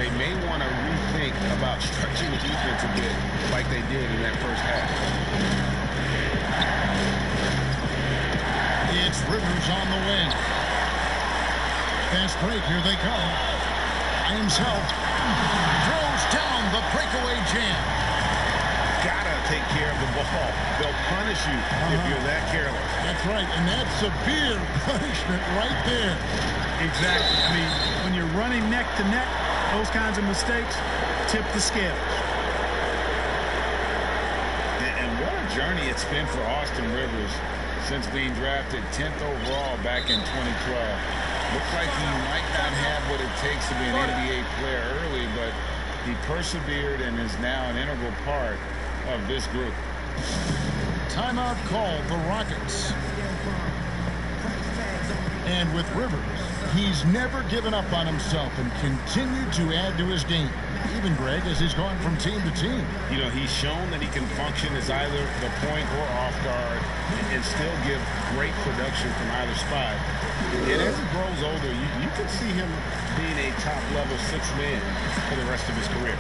They may want to rethink about stretching the defense a bit like they did in that first half. It's Rivers on the wing. Fast break, here they come. By himself. Throws down the breakaway jam. Gotta take care of the ball. They'll punish you if you're that careless. That's right, and that's severe punishment right there. Exactly. I mean, when you're running neck to neck, those kinds of mistakes tip the scales. And what a journey it's been for Austin Rivers since being drafted 10th overall back in 2012. Looks like he might not have what it takes to be an NBA player early, but he persevered and is now an integral part of this group. Timeout called the Rockets. And with Rivers, he's never given up on himself and continued to add to his game. Even, Greg, as he's gone from team to team. You know, he's shown that he can function as either the point or off guard and still give great production from either spot. And as he grows older, you can see him being a top-level sixth man for the rest of his career.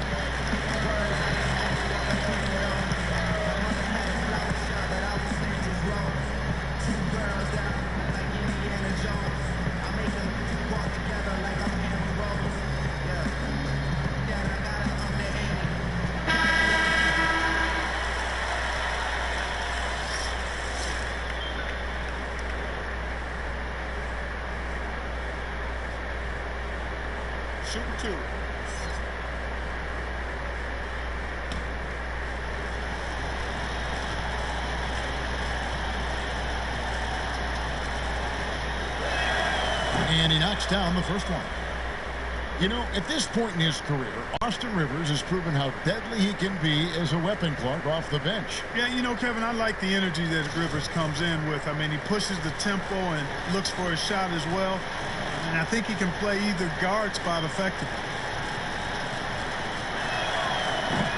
Shooting two. And he knocks down the first one. You know, at this point in his career, Austin Rivers has proven how deadly he can be as a weapon, Clark, off the bench. Yeah, you know, Kevin, I like the energy that Rivers comes in with. I mean, he pushes the tempo and looks for a shot as well. And I think he can play either guard spot effectively.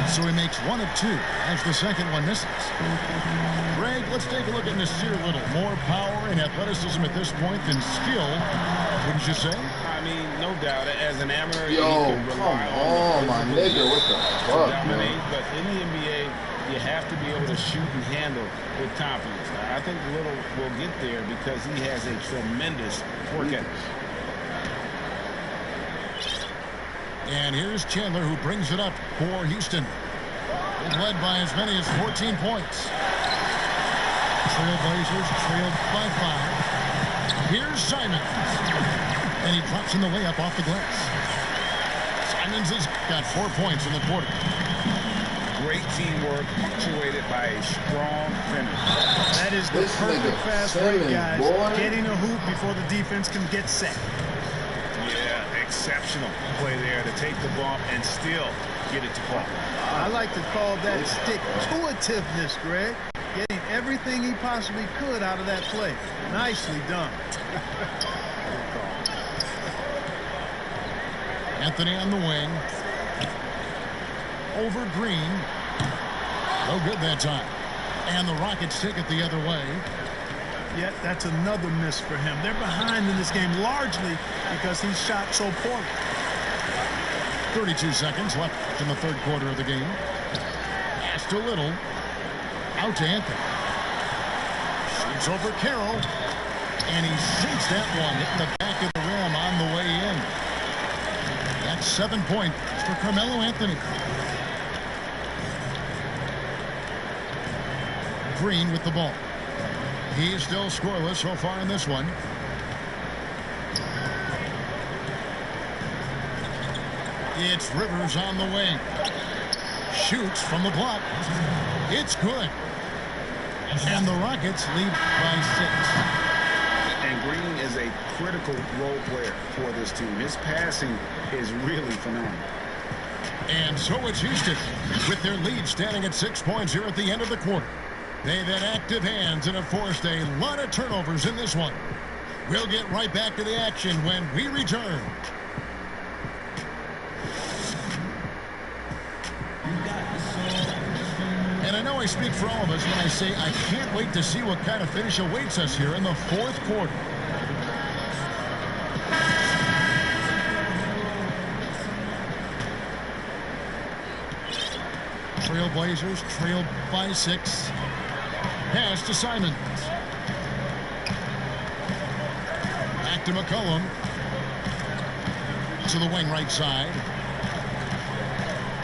So he makes 1 of 2 as the second one misses. Greg, let's take a look at Nasir Little. More power and athleticism at this point than skill, wouldn't you say? I mean, no doubt. As an amateur, Yo, you can rely on my nigga, what the fuck, dominate. man? But in the NBA, you have to be able to shoot and handle with confidence. Now, I think Little will get there because he has a tremendous work ethic. And here's Chandler, who brings it up for Houston. They've led by as many as 14 points. Trailblazers trailed by 5. Here's Simons. And he drops in the layup off the glass. Simons has got 4 points in the quarter. Great teamwork, punctuated by a strong finish. That is the This perfect nigga fast break, Simmons, guys. boy. Getting a hoop before the defense can get set. Yeah, exceptional play there to take the bump and still get it to fall. I like to call that stick-to-itiveness, Greg. Getting everything he possibly could out of that play. Nicely done. Anthony on the wing. Over Green. No good that time. And the Rockets take it the other way. Yet that's another miss for him. They're behind in this game largely because he shot so poorly. 32 seconds left in the third quarter of the game. Pass to Little. Out to Anthony. Shoots over Carroll. And he sinks that one, hitting the back of the rim on the way in. That 7 points for Carmelo Anthony. Green with the ball. He's still scoreless so far in this one. It's Rivers on the wing. Shoots from the block. It's good. And the Rockets lead by 6. And Green is a critical role player for this team. His passing is really phenomenal. And so it's Houston with their lead standing at 6 points here at the end of the quarter. They've had active hands and have forced a lot of turnovers in this one. We'll get right back to the action when we return. And I know I speak for all of us when I say I can't wait to see what kind of finish awaits us here in the fourth quarter. Trailblazers trailed by 6. Pass to Simons. Back to McCollum. To the wing right side.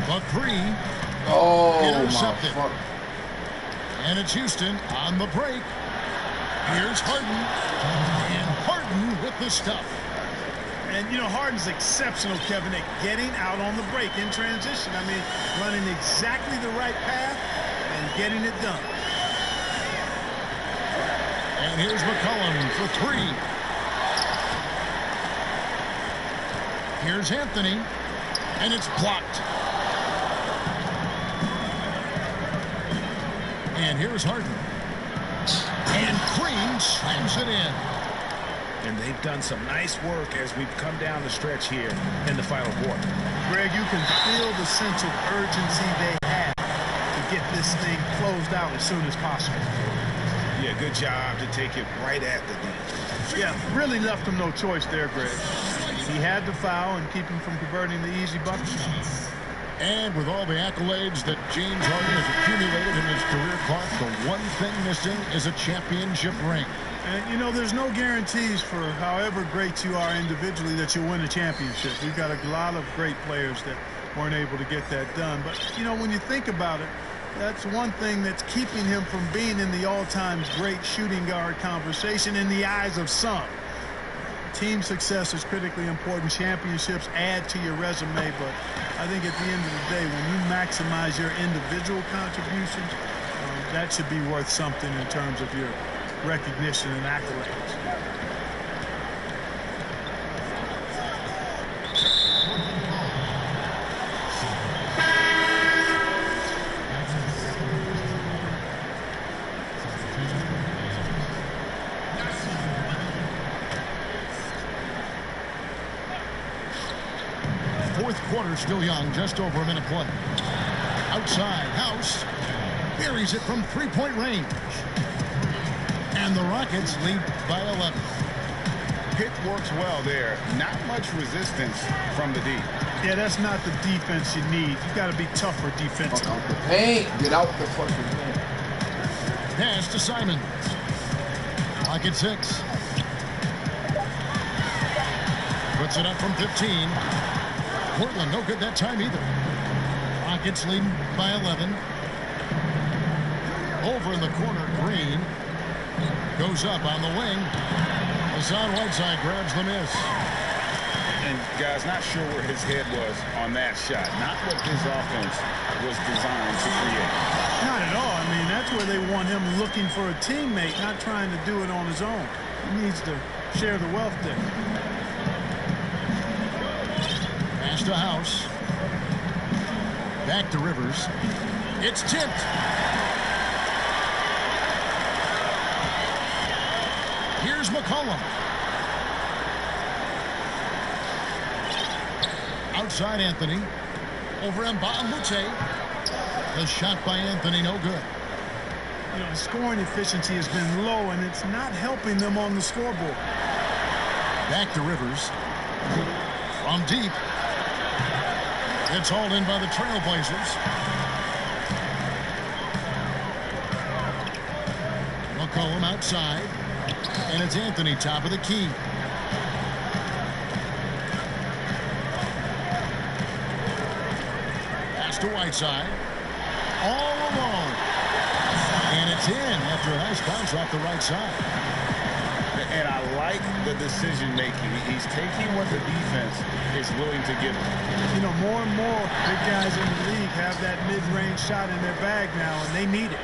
The 3. Oh, intercepted. my fuck. And it's Houston on the break. Here's Harden. And Harden with the stuff. And, you know, Harden's exceptional, Kevin, at getting out on the break in transition. I mean, running exactly the right path and getting it done. And here's McCollum for 3. Here's Anthony. And it's blocked. And here's Harden. And Green slams it in. And they've done some nice work as we've come down the stretch here in the final quarter. Greg, you can feel the sense of urgency they have to get this thing closed out as soon as possible. Yeah, good job to take it right at the D. Yeah, really left him no choice there, Greg. He had to foul and keep him from converting the easy bucket. And with all the accolades that James Harden has accumulated in his career, Clark, the one thing missing is a championship ring. And, you know, there's no guarantees for however great you are individually that you'll win a championship. We've got a lot of great players that weren't able to get that done. But, you know, when you think about it, that's one thing that's keeping him from being in the all-time great shooting guard conversation in the eyes of some. Team success is critically important. Championships add to your resume, but I think at the end of the day, when you maximize your individual contributions, that should be worth something in terms of your recognition and accolades. Fourth quarter still young, just over a minute play. Outside, House buries it from three-point range. And the Rockets lead by 11. Pitt works well there. Not much resistance from the D. Yeah, that's not the defense you need. You got to be tougher defensively. Out the paint. Get out the fucking paint. Pass to Simons. Clock at 6. Puts it up from 15. Portland no good that time either. Rockets leading by 11. Over in the corner, Green goes up on the wing. Hassan Whiteside grabs the miss. And guys, not sure where his head was on that shot. Not what his offense was designed to create. Not at all. I mean, that's where they want him looking for a teammate, not trying to do it on his own. He needs to share the wealth there. Pass to House. Back to Rivers. It's tipped. Here's McCollum. Outside Anthony. Over Mbah a Moute. The shot by Anthony, no good. You know, scoring efficiency has been low, and it's not helping them on the scoreboard. Back to Rivers. From deep. It's hauled in by the Trailblazers. McCollum outside. And it's Anthony top of the key. Pass to Whiteside. All alone. And it's in after a nice bounce off the right side. And I like the decision-making. He's taking what the defense is willing to give him. You know, more and more big guys in the league have that mid-range shot in their bag now, and they need it.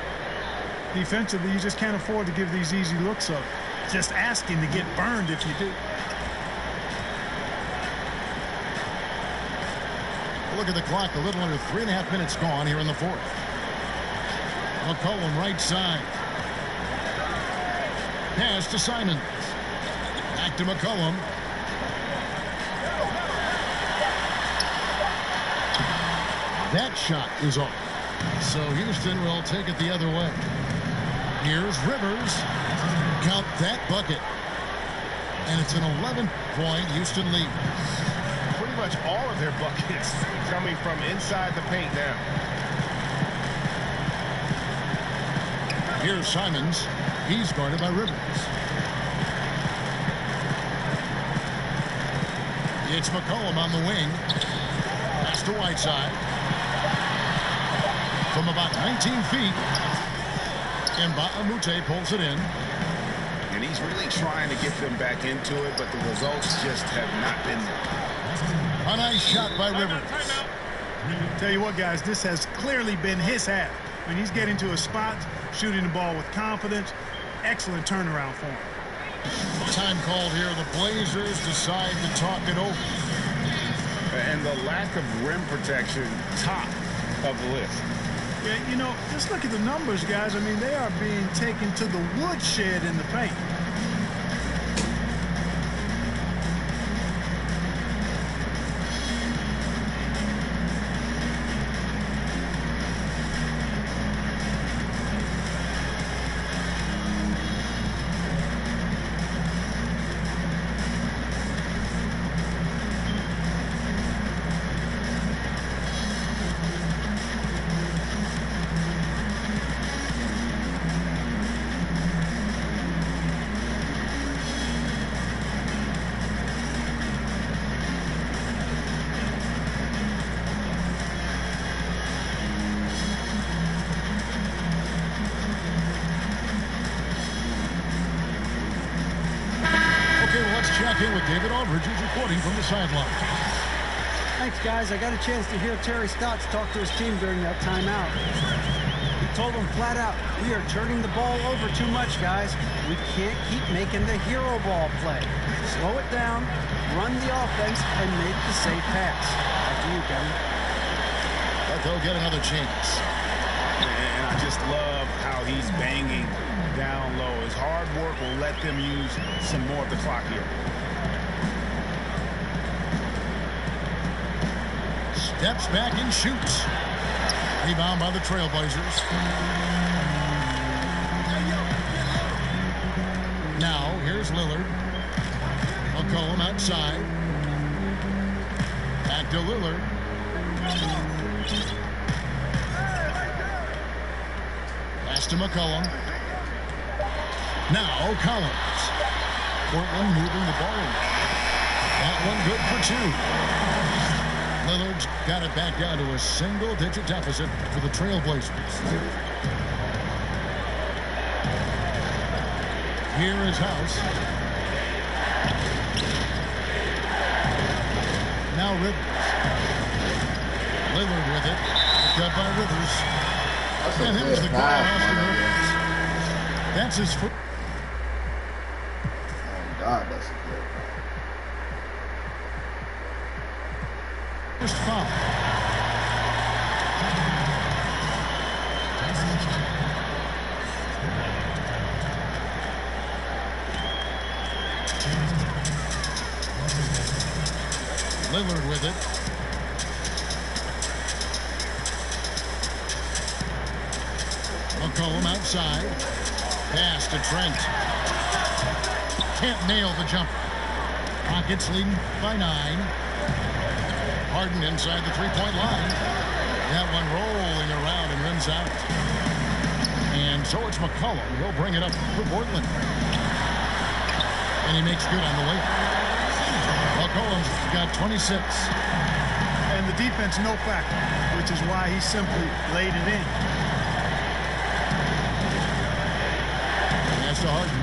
Defensively, you just can't afford to give these easy looks up. Just asking to get burned if you do. Look at the clock. A little under 3.5 minutes gone here in the fourth. McCollum right side. Pass to Simons. Back to McCollum. That shot is off. So Houston will take it the other way. Here's Rivers. Count that bucket. And it's an 11-point Houston lead. Pretty much all of their buckets coming from inside the paint now. Here's Simons. He's guarded by Rivers. It's McCollum on the wing. Pass to Whiteside. From about 19 feet. Mbah a Moute pulls it in. And he's really trying to get them back into it, but the results just have not been there. A nice shot by Rivers. Tell you what, guys, this has clearly been his half. When he's getting to a spot, shooting the ball with confidence, excellent turnaround for him. Time called here. The Blazers decide to talk it over. And the lack of rim protection, top of the list. Yeah, you know, just look at the numbers, guys. I mean, they are being taken to the woodshed in the paint. Check in with David Aldridge, who's reporting from the sideline. Thanks, guys. I got a chance to hear Terry Stotts talk to his team during that timeout. He told them flat out, we are turning the ball over too much, guys. We can't keep making the hero ball play. Slow it down, run the offense, and make the safe pass. Back to you, Kevin. But they'll get another chance. And I just love how he's banging down low. His hard work will let them use some more of the clock here. Steps back and shoots. Rebound by the Trailblazers. Now, here's Lillard. McCollum outside. Back to Lillard. Pass to McCollum. Now Collins. Portland moving the ball. That one good for two. Lillard's got it back down to a single-digit deficit for the Trailblazers. Here is House. Now Rivers. Lillard with it. Picked up by Rivers. And there's the goal, Austin Rivers. That's his first. Oh, God, that's a good. First foul. Lillard with it. McCollum outside. Pass to Trent. Can't nail the jumper. Rockets leading by 9. Harden inside the three-point line. That one rolling around and runs out. And so it's McCollum. He'll bring it up for Portland. And he makes good on the way. McCollum's got 26. And And the defense, no factor, which is why he simply laid it in. Pass to Harden.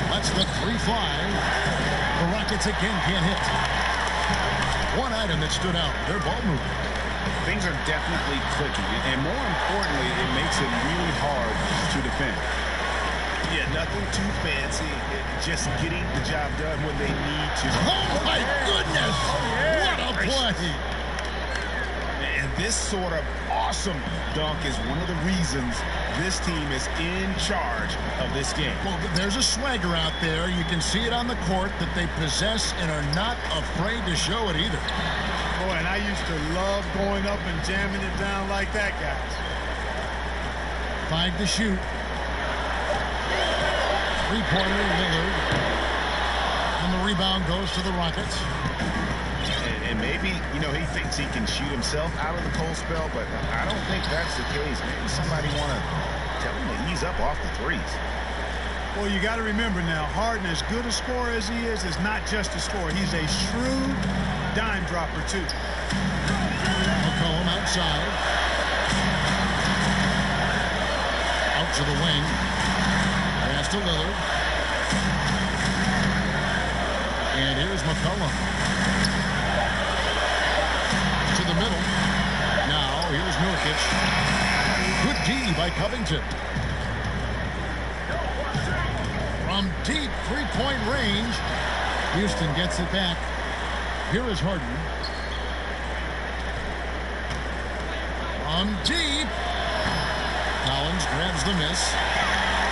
Lets the three fly. The Rockets again can't hit. One item that stood out, their ball movement. Things are definitely clicking, and more importantly, it makes it really hard to defend. Yeah, nothing too fancy. Just getting the job done when they need to. Oh, my goodness! What a play! And this sort of awesome dunk is one of the reasons this team is in charge of this game. Well, there's a swagger out there. You can see it on the court that they possess and are not afraid to show it either. Boy, and I used to love going up and jamming it down like that, guys. 5 to shoot. Three-pointer, Lillard. And the rebound goes to the Rockets. And maybe, you know, he thinks he can shoot himself out of the cold spell, but I don't think that's the case. Maybe somebody want to tell him to ease up off the threes. Well, you got to remember now, Harden, as good a scorer as he is not just a scorer. He's a shrewd dime dropper, too. McCollum outside. Out to the wing. Pass to Lillard. And here's McCollum. To the middle. Now, here's Nurkic. Good D by Covington. From deep three-point range, Houston gets it back. Here is Harden. From deep. Collins grabs the miss.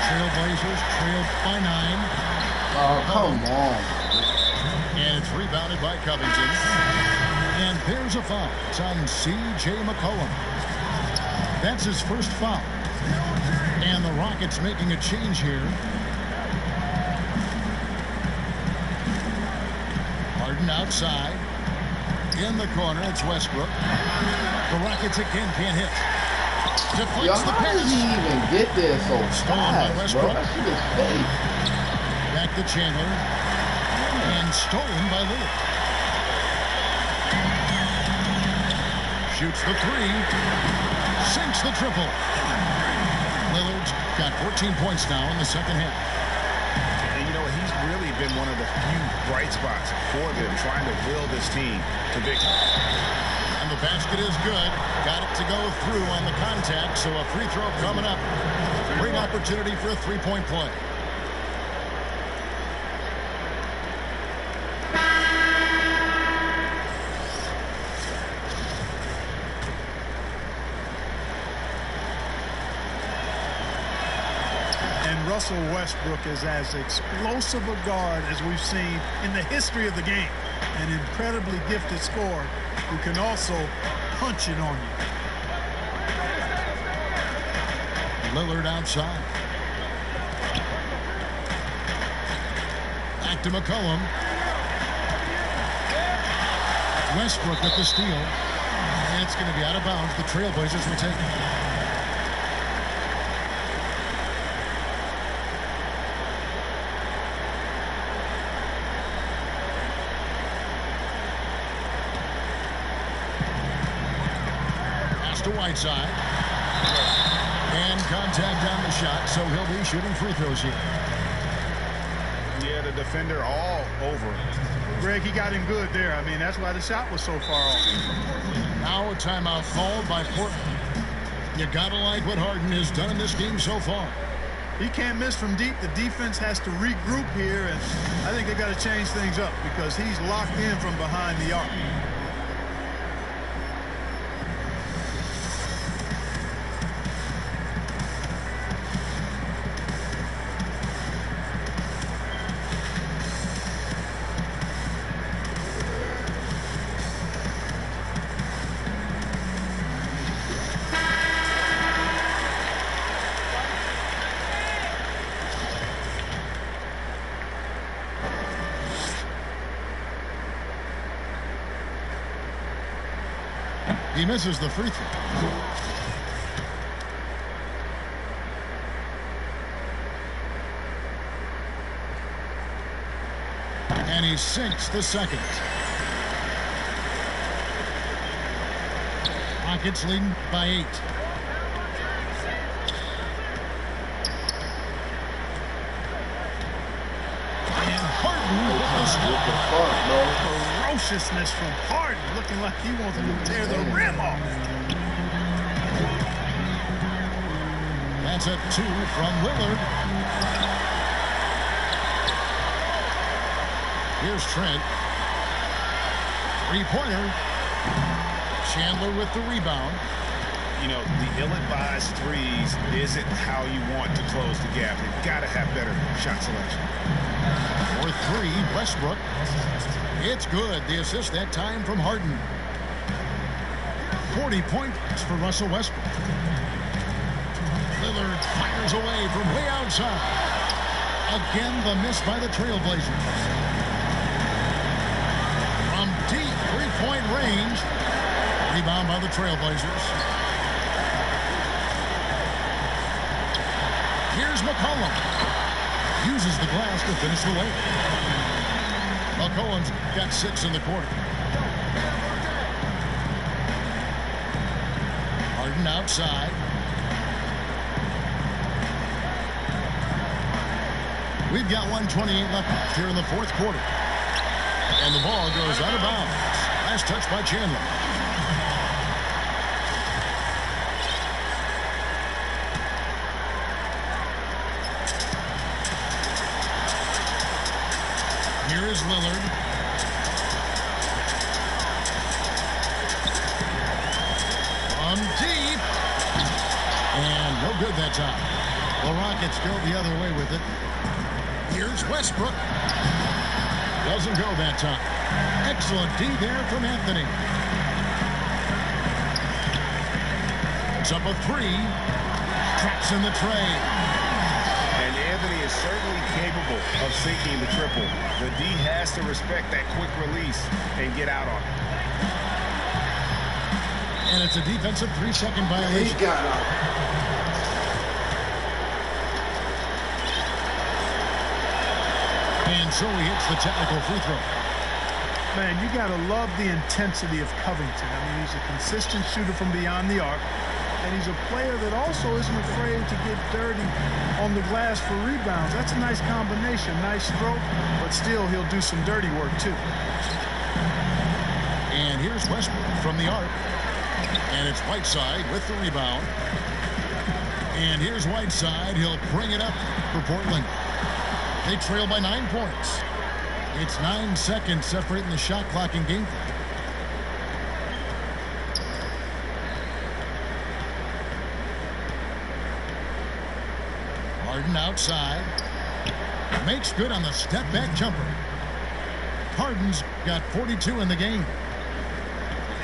Trailblazers trailed by 9. Oh, come on. And it's rebounded by Covington. And there's a foul. It's on C.J. McCollum. That's his first foul. And the Rockets making a change here. Harden outside. In the corner, it's Westbrook. The Rockets again can't hit. Deflects Yo, the how did pass. he even get there so Stolen by fast, bro? Westbrook. That shit is fake. Back to Chandler. And stolen by Lillard. Shoots the three. Sinks the triple. Lillard's got 14 points now in the second half. And you know, he's really been one of the few bright spots for them, trying to will this team to victory. And the basket is good. Got it to go through on the contact, so a free throw coming up. Great opportunity for a three-point play. Russell Westbrook is as explosive a guard as we've seen in the history of the game. An incredibly gifted scorer who can also punch it on you. Lillard outside. Back to McCollum. Westbrook with the steal. And it's going to be out of bounds. The Trailblazers will take it. To Whiteside. And contact on the shot, so he'll be shooting free throws here. Yeah, the defender all over. Greg, he got him good there. I mean, that's why the shot was so far off. Now a timeout called by Portland. You gotta like what Harden has done in this game so far. He can't miss from deep. The defense has to regroup here, and I think they got to change things up because he's locked in from behind the arc. He misses the free throw. And he sinks the second. Rockets leading by 8. And Harden with the Ferociousness from Harden, looking like he wants him to tear the rim off. That's a 2 from Lillard. Here's Trent. Three-pointer. Chandler with the rebound. You know, the ill-advised threes isn't how you want to close the gap. You've got to have better shot selection. For 3, Westbrook. It's good. The assist that time from Harden. 40 points for Russell Westbrook. Lillard fires away from way outside. Again, the miss by the Trailblazers. From deep three-point range. Rebound by the Trailblazers. Here's McCollum. Uses the glass to finish the way. McCollum's got 6 in the quarter. Harden outside. We've got 1:28 left here in the fourth quarter. And the ball goes out of bounds. Last touch by Chandler. Here is Lillard. From deep. And no good that time. The Rockets go the other way with it. Here's Westbrook. Doesn't go that time. Excellent D there from Anthony. It's up a 3. Traps in the tray. And Anthony is certainly capable of sinking the triple. The D has to respect that quick release and get out on it. And it's a defensive 3-second violation. He got out. And so he hits the technical free throw. Man, you got to love the intensity of Covington. I mean, he's a consistent shooter from beyond the arc. And he's a player that also isn't afraid to get dirty on the glass for rebounds. That's a nice combination, nice stroke, but still he'll do some dirty work too. And here's Westbrook from the arc. And it's Whiteside with the rebound. And here's Whiteside. He'll bring it up for Portland. They trail by 9 points. It's 9 seconds separating the shot clock and game clock. Harden outside. Makes good on the step-back jumper. Harden's got 42 in the game.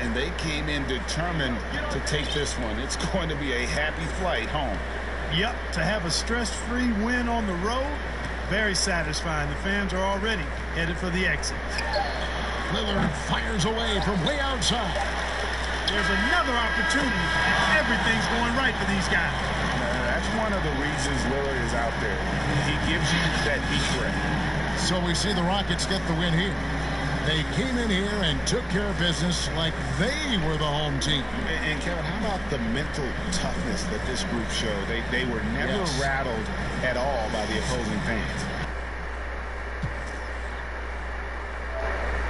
And they came in determined to take this one. It's going to be a happy flight home. Yep, to have a stress-free win on the road, very satisfying. The fans are already headed for the exit. Lillard fires away from way outside. There's another opportunity. Everything's going right for these guys. That's one of the reasons Lillard is out there. He gives you that deep threat. So we see the Rockets get the win here. They came in here and took care of business like they were the home team. And Kevin, how about the mental toughness that this group showed? They were never rattled at all by the opposing fans.